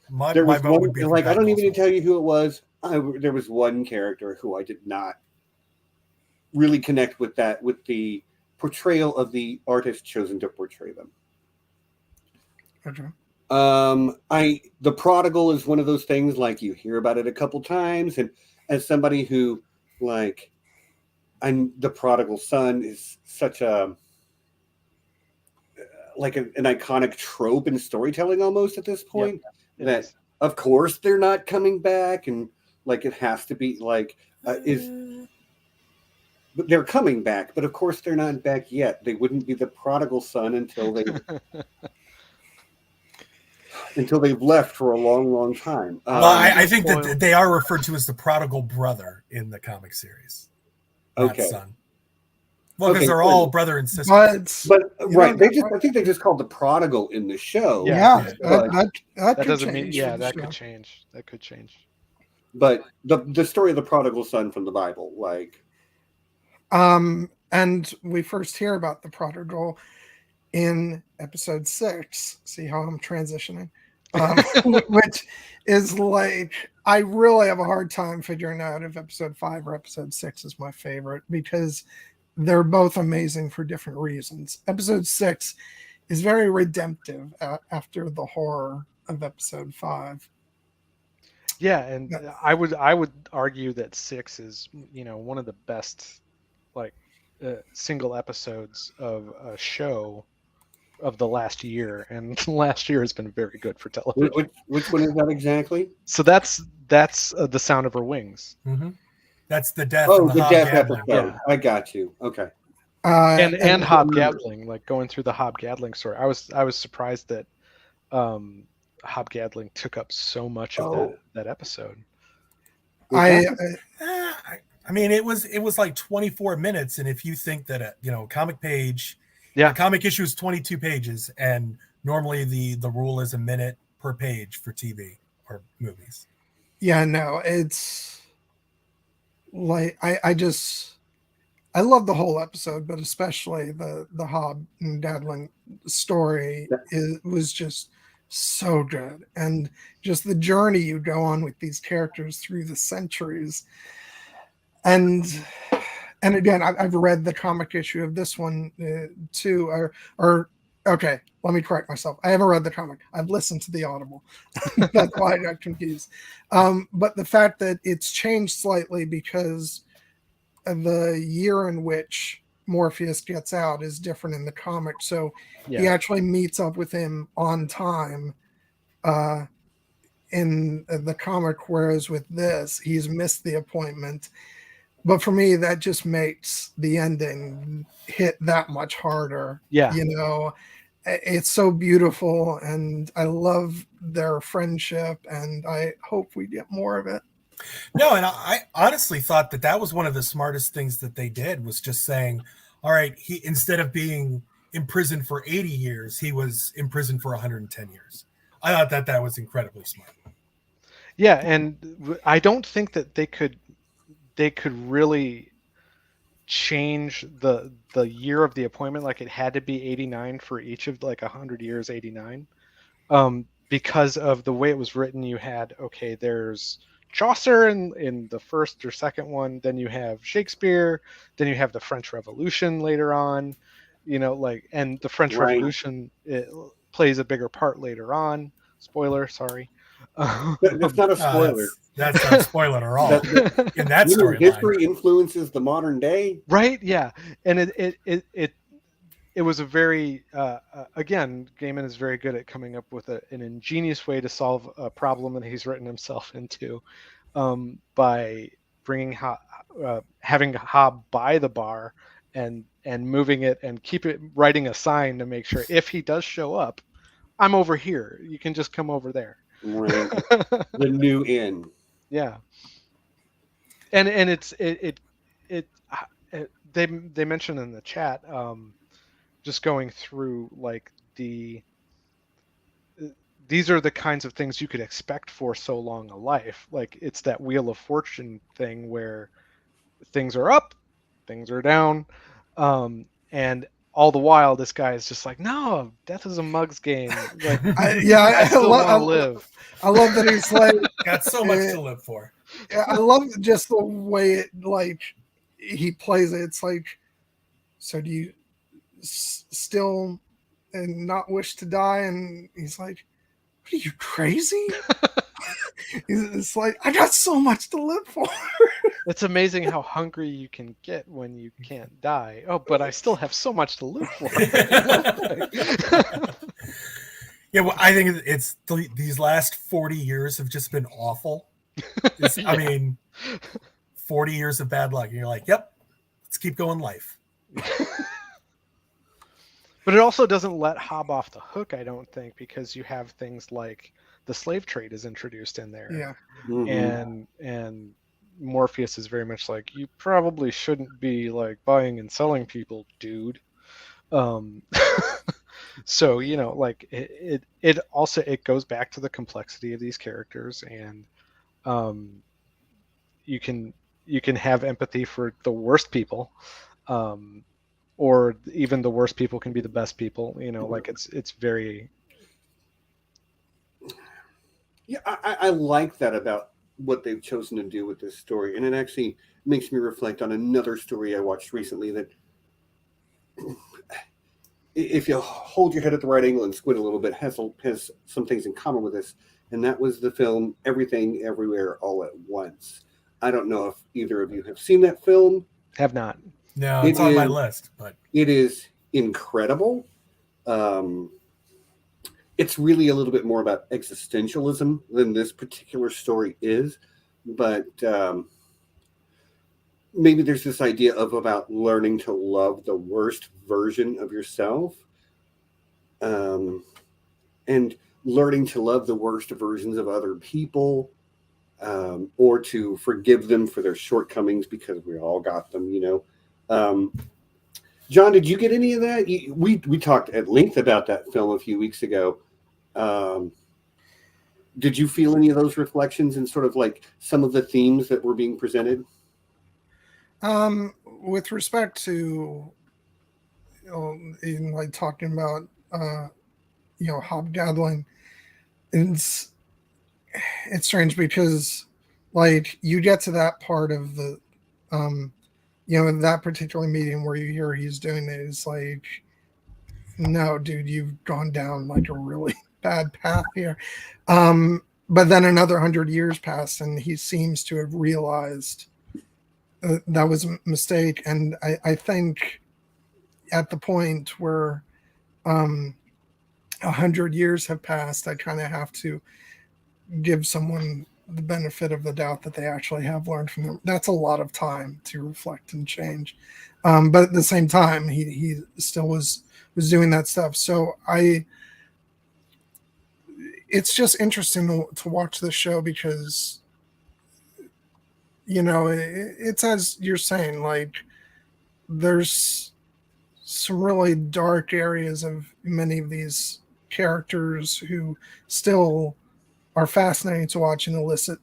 My vote would be I don't even need to tell you who it was. There was one character who I did not really connect with the portrayal of the artist chosen to portray them. Okay. The Prodigal is one of those things, like you hear about it a couple times, and as somebody who and the prodigal son is such a like an iconic trope in storytelling almost at this point. Yep, that of course they're not coming back, and like it has to be like but they're coming back, but of course they're not back yet. They wouldn't be the prodigal son until they've left for a long time. Well, I think that they are referred to as the prodigal brother in the comic series, not son. Well, because they're all brother and sister. But right, I think they just called the prodigal in the show. Yeah, that doesn't mean that could change. That could change. But the story of the prodigal son from the Bible, like, and we first hear about the prodigal in episode 6. See how I'm transitioning, which is like, I really have a hard time figuring out if episode 5 or episode 6 is my favorite, because they're both amazing for different reasons. Episode 6 is very redemptive after the horror of episode 5. Yeah, and I would argue that 6 is, one of the best single episodes of a show of the last year, and last year has been very good for television. Which one is that exactly? So that's The Sound of Her Wings. Mm-hmm. That's the death. Oh, the death episode. Yeah. I got you. Okay. And Hobgadling, like going through the Hobgadling story. I was surprised that Hobgadling took up so much of that episode. I mean, it was like 24 minutes, and if you think that a comic page, a comic issue is 22 pages, and normally the rule is a minute per page for TV or movies. Yeah, no, it's like I love the whole episode, but especially the Hobgadling story was just so good, and just the journey you go on with these characters through the centuries. And again, I've read the comic issue of this one too, or okay, let me correct myself. I haven't read the comic. I've listened to the Audible. That's why I got confused. But the fact that it's changed slightly because of the year in which Morpheus gets out is different in the comic. So he actually meets up with him on time in the comic, whereas with this, he's missed the appointment. But for me, that just makes the ending hit that much harder. Yeah. It's so beautiful, and I love their friendship, and I hope we get more of it. No, and I honestly thought that was one of the smartest things that they did, was just saying, all right, he, instead of being imprisoned for 80 years, he was imprisoned for 110 years. I thought that was incredibly smart. Yeah, and I don't think that they could really change the year of the appointment, like it had to be 89 for each of like 100 years, 89, because of the way it was written. You had, there's Chaucer in the first or second one, then you have Shakespeare, then you have the French Revolution later on, and the French Revolution, it plays a bigger part later on. Spoiler, sorry. That's not a spoiler. That's not a spoiler at all. In that story, history influences the modern day, right? Yeah, and it was a very again, Gaiman is very good at coming up with an ingenious way to solve a problem that he's written himself into, by bringing having Hob buy the bar and moving it and writing a sign to make sure if he does show up, I'm over here. You can just come over there. Right. The new inn. Yeah. And they mentioned in the chat, just going through like these are the kinds of things you could expect for so long a life. Like it's that Wheel of Fortune thing where things are up, things are down, and all the while this guy is just like, no, death is a mug's game. Like, I still want to live. I love that he's like got so much to live for. I love just the way it, like, he plays it. It's like, so do you still and not wish to die? And he's like, what are you, crazy? It's like, I got so much to live for. It's amazing how hungry you can get when you can't die. Oh, but I still have so much to live for. Yeah, well, I think it's these last 40 years have just been awful. Yeah. I mean, 40 years of bad luck. And you're like, yep, let's keep going life. But it also doesn't let Hob off the hook, I don't think, because you have things like the slave trade is introduced in there. Yeah. And Morpheus is very much like, you probably shouldn't be like buying and selling people, dude. So, you know, like it also, it goes back to the complexity of these characters, and you can have empathy for the worst people, or even the worst people can be the best people, you know, like it's very. Yeah, I like that about what they've chosen to do with this story, and it actually makes me reflect on another story I watched recently that, if you hold your head at the right angle and squint a little bit, has some things in common with this, and that was the film Everything Everywhere All at Once. I don't know if either of you have seen that film. Have not. No, it's on my list, but it is incredible. It's really a little bit more about existentialism than this particular story is, but maybe there's this idea about learning to love the worst version of yourself, and learning to love the worst versions of other people, or to forgive them for their shortcomings, because we all got them, you know. John, did you get any of that? We talked at length about that film a few weeks ago. Did you feel any of those reflections and sort of like some of the themes that were being presented? With respect to, you know, in like talking about, you know, hobgoblin, it's strange because like you get to that part of the, you know, in that particular meeting where you hear he's doing it, it's like, no, dude, you've gone down like a really bad path here. But then another 100 years pass, and he seems to have realized that was a mistake. And I think at the point where 100 years have passed, I kind of have to give someone the benefit of the doubt that they actually have learned from them. That's a lot of time to reflect and change. But at the same time, he still was doing that stuff. So it's just interesting to watch this show because, you know, it's as you're saying, like there's some really dark areas of many of these characters who still are fascinating to watch and elicit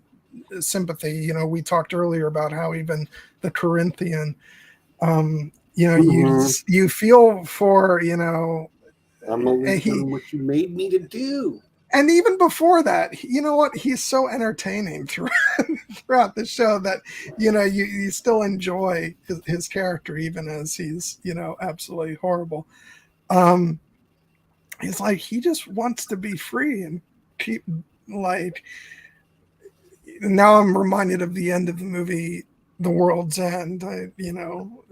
sympathy. You know, we talked earlier about how even the Corinthian, you know, you feel for, you know, I'm only doing what you made me to do. And even before that, you know what? He's so entertaining throughout the show that, you know, you still enjoy his character, even as he's, you know, absolutely horrible. It's like he just wants to be free and keep, like, now I'm reminded of the end of the movie, The World's End. You know,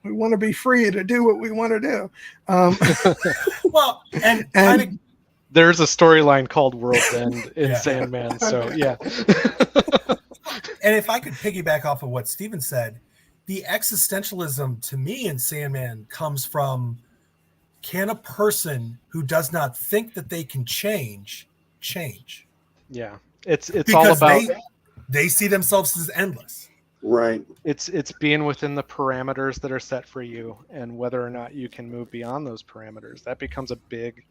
we want to be free to do what we want to do. Well, and there's a storyline called World's End in Sandman. So, yeah. And if I could piggyback off of what Steven said, the existentialism to me in Sandman comes from, can a person who does not think that they can change? Yeah. It's because all about... They see themselves as endless. Right. It's being within the parameters that are set for you, and whether or not you can move beyond those parameters. That becomes a big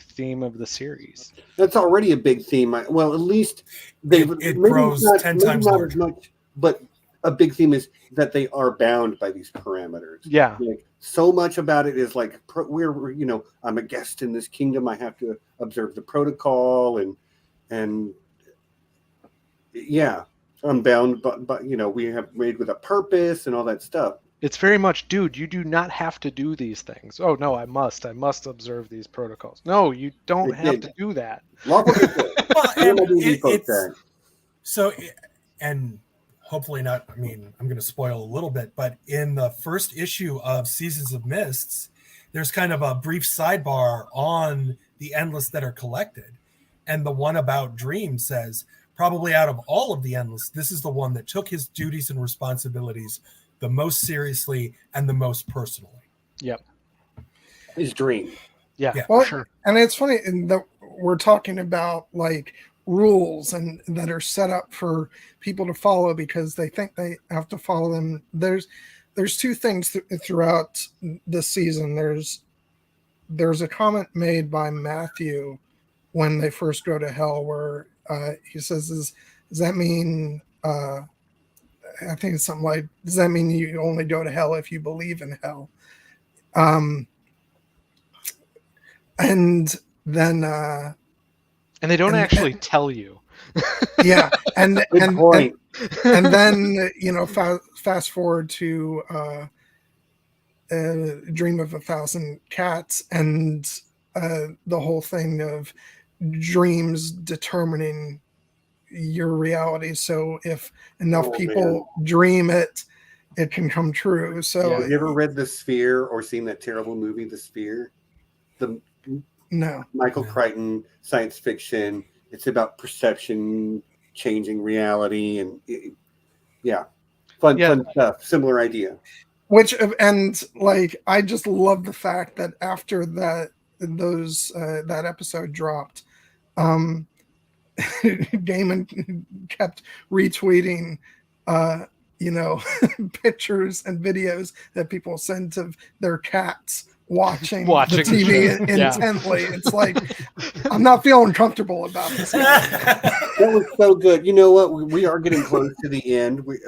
theme of the series. That's already a big theme. Well, at least it grows 10 times not larger. As much, but a big theme is that they are bound by these parameters. Yeah. Like, so much about it is like, we're, you know, I'm a guest in this kingdom. I have to observe the protocol, and yeah, I'm bound, but you know, we have made with a purpose and all that stuff. It's very much, dude, you do not have to do these things. Oh, no, I must observe these protocols. No, you don't have to do that. And hopefully not, I mean, I'm going to spoil a little bit, but in the first issue of Seasons of Mists, there's kind of a brief sidebar on the Endless that are collected. And the one about Dream says, probably out of all of the Endless, this is the one that took his duties and responsibilities the most seriously and the most personally. Yep. His Dream. Yeah, Yeah. Well, for sure. and it's funny that we're talking about like rules and that are set up for people to follow because they think they have to follow them. There's two things throughout this season. There's a comment made by Matthew when they first go to hell where he says, does that mean I think it's something like, does that mean you only go to hell if you believe in hell? And then And they don't actually tell you. yeah, and Good point. and then fast forward to Dream of a Thousand Cats and the whole thing of dreams determining your reality. So if enough people dream it can come true. So Have you ever read The Sphere or seen that terrible movie, The Sphere? The no. Michael Crichton science fiction. It's about perception changing reality, and fun stuff. Similar idea. Which and like I just love the fact that after that episode dropped, Gaiman kept retweeting pictures and videos that people send of their cats watching the TV intently. It's like, I'm not feeling comfortable about this. That was so good. You know what? We are getting close to the end. We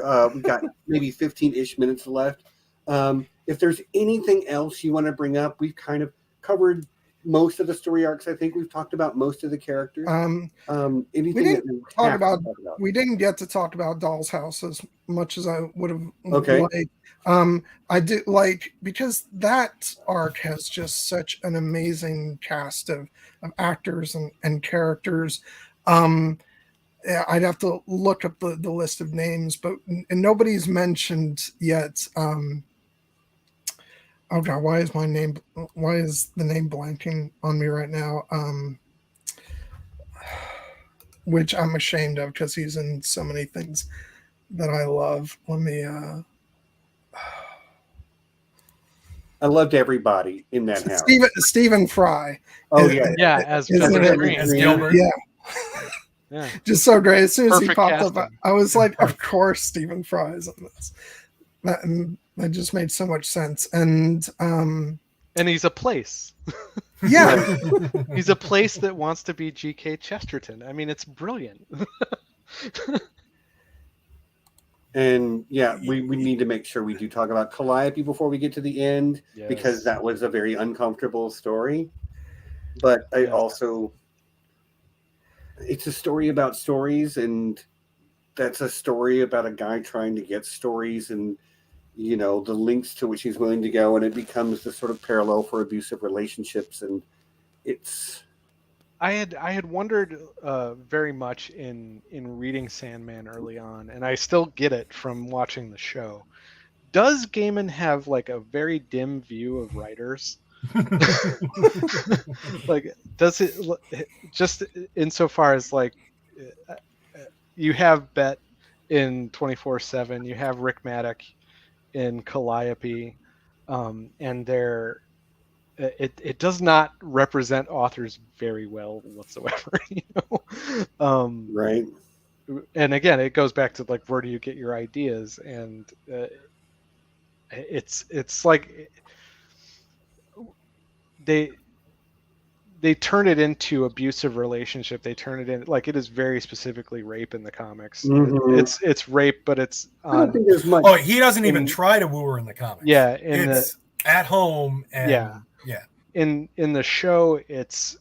got maybe 15-ish minutes left. If there's anything else you want to bring up, we've kind of covered most of the story arcs. I think we've talked about most of the characters. Anything we didn't get to talk about Doll's House as much as I would have liked. I did like, because that arc has just such an amazing cast of actors and characters. I'd have to look up the list of names, but nobody's mentioned yet. Oh God, why is the name blanking on me right now? Which I'm ashamed of because he's in so many things that I love. Let me. I loved everybody in that house. Stephen Fry. Oh as Gilbert. Yeah. Just so great. As soon as he popped up, I was like, of course Stephen Fry is in this. That just made so much sense. And he's a place. Yeah. He's a place that wants to be G.K. Chesterton. I mean, it's brilliant. And we need to make sure we do talk about Calliope before we get to the end, because that was a very uncomfortable story. But it's a story about stories, and that's a story about a guy trying to get stories and, the links to which he's willing to go. And it becomes the sort of parallel for abusive relationships. And I had wondered very much in reading Sandman early on, and I still get it from watching the show. Does Gaiman have like a very dim view of writers? Like, does it just insofar as like you have Beth in 24/7, you have Rick Maddock in Calliope, and it does not represent authors very well whatsoever, right. And again, it goes back to like, where do you get your ideas? And it's like they turn it into abusive relationship. They turn it in like, it is very specifically rape in the comics. Mm-hmm. It's rape, but it's I don't think there's much. Oh, he doesn't even try to woo her in the comics. Yeah, it's at home and in the show, it's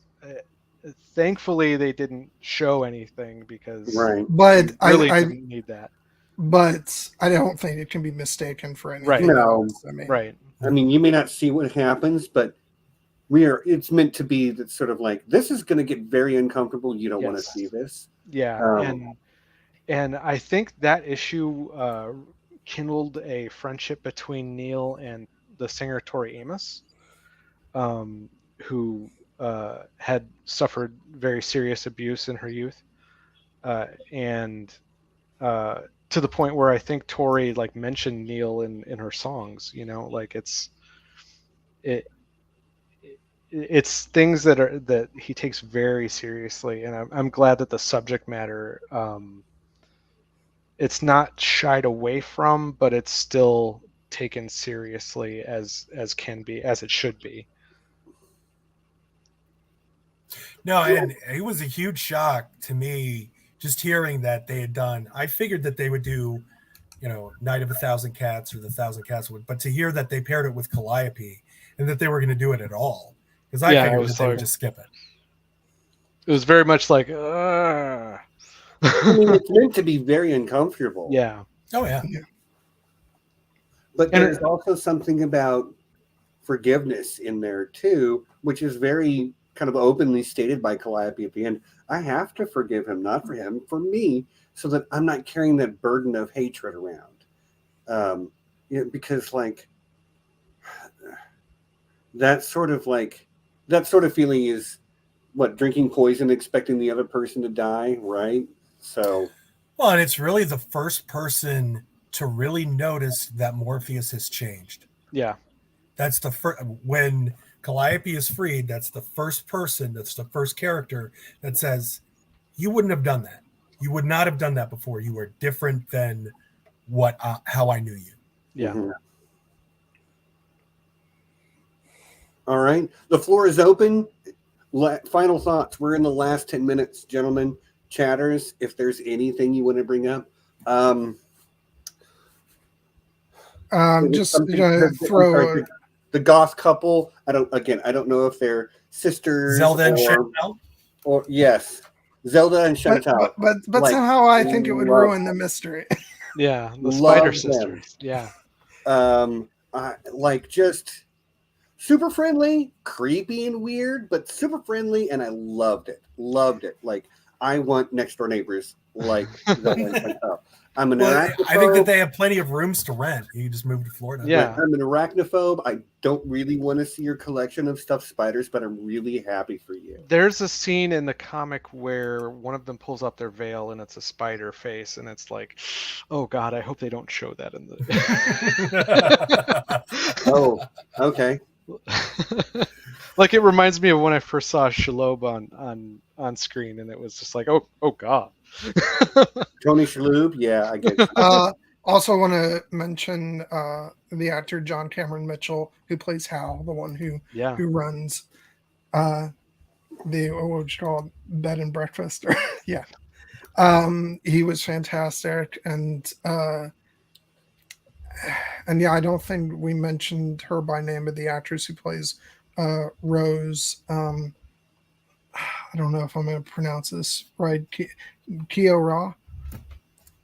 thankfully they didn't show anything because but I didn't need that. But I don't think it can be mistaken for anything. Right. No. I mean, you may not see what happens, but it's meant to be that sort of like, this is going to get very uncomfortable. You don't want to see this. Yeah. And I think that issue kindled a friendship between Neil and the singer Tori Amos, who had suffered very serious abuse in her youth, and to the point where I think Tori like mentioned Neil in her songs. You know, like it it's things that he takes very seriously, and I'm glad that the subject matter it's not shied away from, but it's still taken seriously as can be, as it should be. No, and it was a huge shock to me just hearing that they had done. I figured that they would do, Night of a Thousand Cats or the Thousand Cats would, but to hear that they paired it with Calliope and that they were going to do it at all, because I Yeah, figured it that was they would like just skip it. it was very much like I mean, it's meant to be very uncomfortable. yeah. Oh yeah. But And there's also something about forgiveness in there too, which is very kind of openly stated by Calliope at the end. I have to forgive him, not for him, for me, so that I'm not carrying that burden of hatred around. Because like that sort of feeling is what, drinking poison, expecting the other person to die, right? So, well, and it's really the first person to really notice that Morpheus has changed. Yeah. That's the first, when Calliope is freed, that's the first person, that's the first character that says, you wouldn't have done that. You would not have done that before. You were different than how I knew you. Yeah. Mm-hmm. All right. The floor is open. Final thoughts. We're in the last 10 minutes, gentlemen. Chatters, if there's anything you want to bring up. Just throw the goth couple. I don't know if they're sisters. Zelda and Chantal? Or yes, Zelda and Chantal. But like, somehow I think it would ruin the mystery. Yeah, the Spider Sisters. Yeah. Just super friendly, creepy and weird, but super friendly, and I loved it. Like, I want next door neighbors like Zelda and Chantal. I'm an arachnophobe. I think that they have plenty of rooms to rent. You just move to Florida. Yeah. I'm an arachnophobe. I don't really want to see your collection of stuffed spiders, but I'm really happy for you. There's a scene in the comic where one of them pulls up their veil and it's a spider face, and it's like, oh God, I hope they don't show that in the. Oh, okay. Like, it reminds me of when I first saw Shaloub on screen, and it was just like, oh God. Tony Shalhoub, yeah, I get it. Also want to mention the actor John Cameron Mitchell, who plays Hal, the one who runs the what you call bed and breakfast. Yeah. He was fantastic, and yeah, I don't think we mentioned her by name, but the actress who plays Rose, I don't know if I'm going to pronounce this right, Kiora.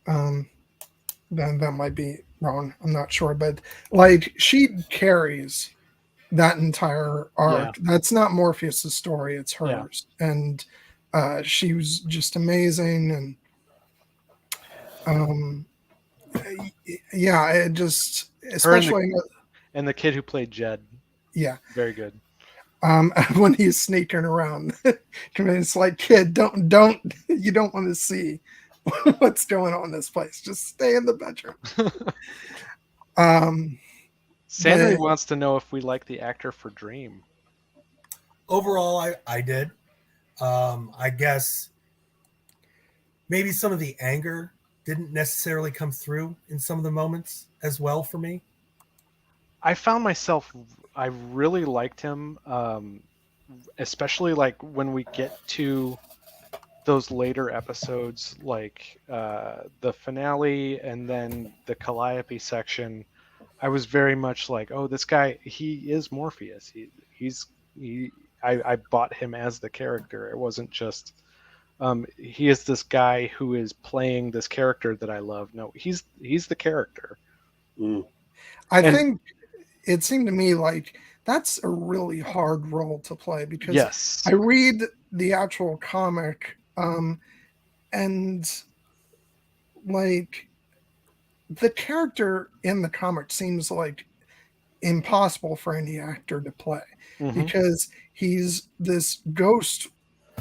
Then that might be wrong. I'm not sure, but like, she carries that entire arc. Yeah. That's not Morpheus's story; it's hers, and she was just amazing. And yeah, it just, especially and the kid who played Jed. Yeah, very good. When he's sneaking around, it's like, kid, don't you don't want to see what's going on in this place. Just stay in the bedroom. Sandra wants to know if we like the actor for Dream. Overall, I did. I guess maybe some of the anger didn't necessarily come through in some of the moments as well for me. I found myself, I really liked him, especially like when we get to those later episodes, like the finale and then the Calliope section. I was very much like, oh, this guy, he is Morpheus. I bought him as the character. It wasn't just he is this guy who is playing this character that I love. No, he's the character. I think it seemed to me like that's a really hard role to play, because I read the actual comic, and like the character in the comic seems like impossible for any actor to play because he's this ghost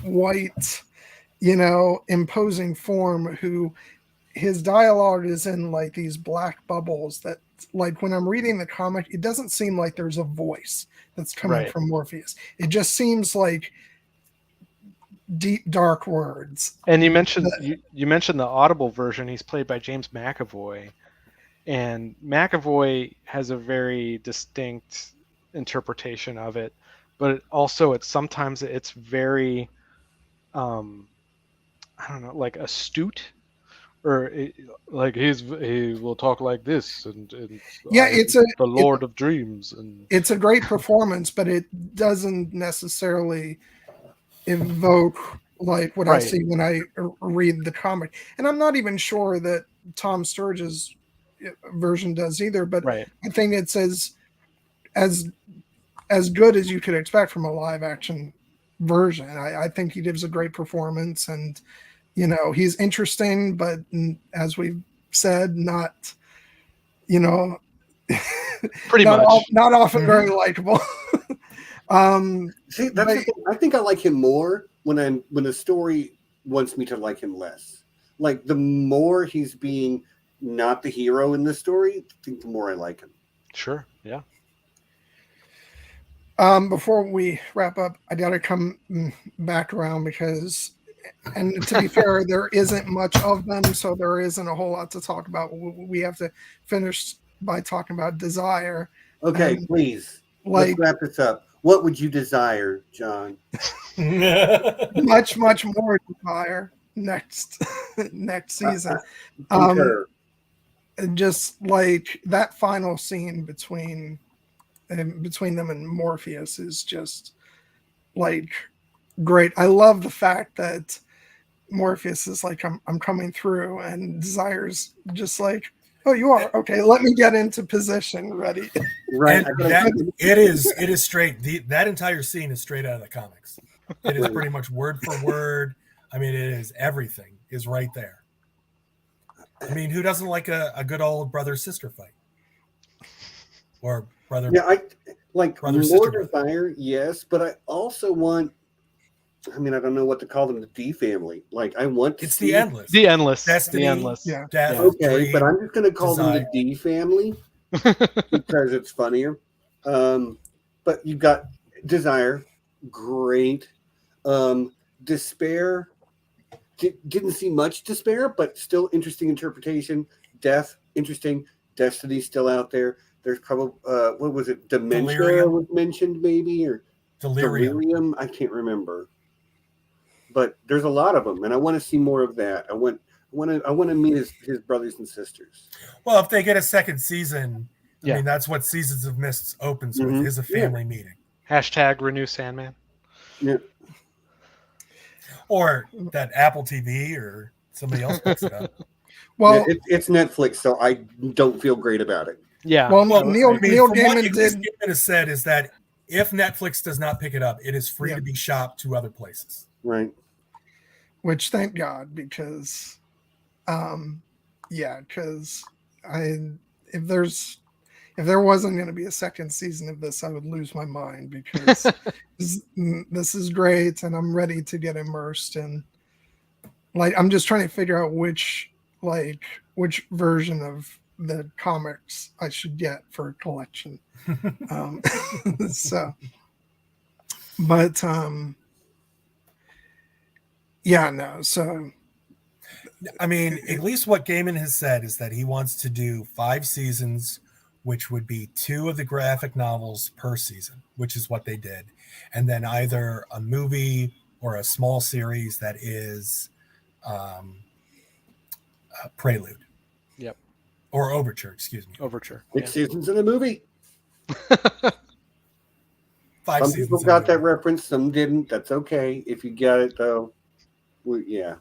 white, imposing form who his dialogue is in like these black bubbles that, like, when I'm reading the comic, it doesn't seem like there's a voice that's coming Right. from Morpheus. It just seems like deep, dark words. And you mentioned you mentioned the Audible version. He's played by James McAvoy, and McAvoy has a very distinct interpretation of it, but sometimes it's very, I don't know, like astute, or like he will talk like this, and Yeah, the Lord of Dreams, and it's a great performance, but it doesn't necessarily evoke like what I see when I read the comic. And I'm not even sure that Tom Sturge's version does either, but I think it's as good as you could expect from a live action version. I think he gives a great performance, and he's interesting, but as we've said, not pretty much not often very likable. See, that's the thing. I think I like him more when the story wants me to like him less. Like, the more he's being not the hero in the story, I think the more I like him. Sure, yeah. Before we wrap up, I gotta come back around because, and to be fair, there isn't much of them, so there isn't a whole lot to talk about. We have to finish by talking about Desire. Okay, please. Let's wrap this up. What would you desire, John? much more Desire next season. Just like that final scene between them and Morpheus is just like great. I love the fact that Morpheus is like, I'm coming through, and Desire's just like, oh, you are? Okay, let me get into position. Ready. Right. It is straight. That entire scene is straight out of the comics. It is pretty much word for word. I mean, it is everything is right there. I mean, who doesn't like a good old brother-sister fight? Or brother. Yeah, I like brother, more Desire, yes, but I also want, I mean, I don't know what to call them, the D family. Like, I want to It's see the endless. The endless. Destiny, the endless. Yeah. Death, okay, dream, but I'm just going to call Desire. them the D family because it's funnier. But you've got Desire, great. Despair, didn't see much Despair, but still interesting interpretation. Death, interesting. Destiny still out there. There's probably what was it? Dementia Delirium. was mentioned, maybe, or Delirium. I can't remember. But there's a lot of them, and I want to see more of that. I want to meet his brothers and sisters. Well, if they get a second season, Yeah. I mean, that's what Seasons of Mists opens with, is a family meeting. # renew Sandman. Yeah. Or that Apple TV or somebody else picks it up. Well, yeah, it's Netflix, so I don't feel great about it. Yeah. Well, Neil Neil what Gaiman has said is that if Netflix does not pick it up, it is free to be shopped to other places. Right. Which, thank God, because, because if there wasn't going to be a second season of this, I would lose my mind, because this is great, and I'm ready to get immersed in. Like, I'm just trying to figure out which version of the comics I should get for a collection. So, but so I mean, at least what Gaiman has said is that he wants to do 5 seasons, which would be 2 of the graphic novels per season, which is what they did, and then either a movie or a small series that is a prelude. Yep. Or overture, excuse me. Overture. 6 seasons in a movie. 5 Some seasons. people got that reference, some didn't. That's okay. If you got it, though, we're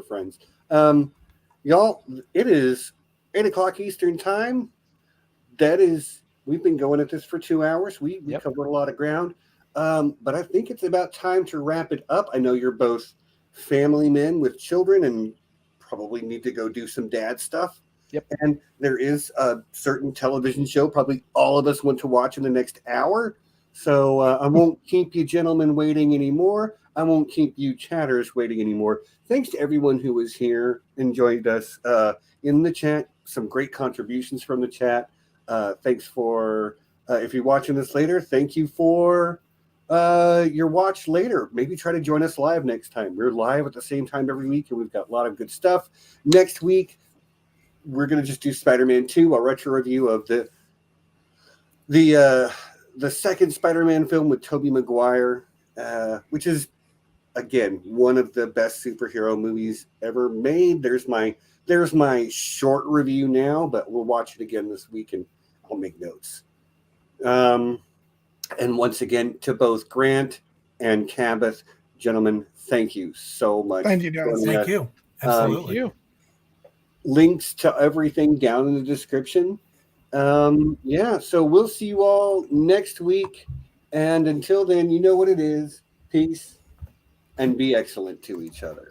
friends. Y'all, it is 8:00 Eastern time. We've been going at this for 2 hours. We covered a lot of ground. But I think it's about time to wrap it up. I know you're both family men with children and probably need to go do some dad stuff. Yep. And there is a certain television show probably all of us want to watch in the next hour. So I won't keep you gentlemen waiting anymore. I won't keep you chatters waiting anymore. Thanks to everyone who was here and joined us in the chat. Some great contributions from the chat. Thanks for, if you're watching this later, thank you for your watch later. Maybe try to join us live next time. We're live at the same time every week, and we've got a lot of good stuff. Next week, we're going to just do Spider-Man 2, a retro review of the second Spider-Man film with Tobey Maguire, which is, again, one of the best superhero movies ever made. There's my short review now, but we'll watch it again this week, and I'll make notes. And once again, to both Grant and Kaboth, gentlemen, thank you so much. Thank you, guys. Thank you. Absolutely. Thank you. Links to everything down in the description. So we'll see you all next week. And until then, you know what it is. Peace and be excellent to each other.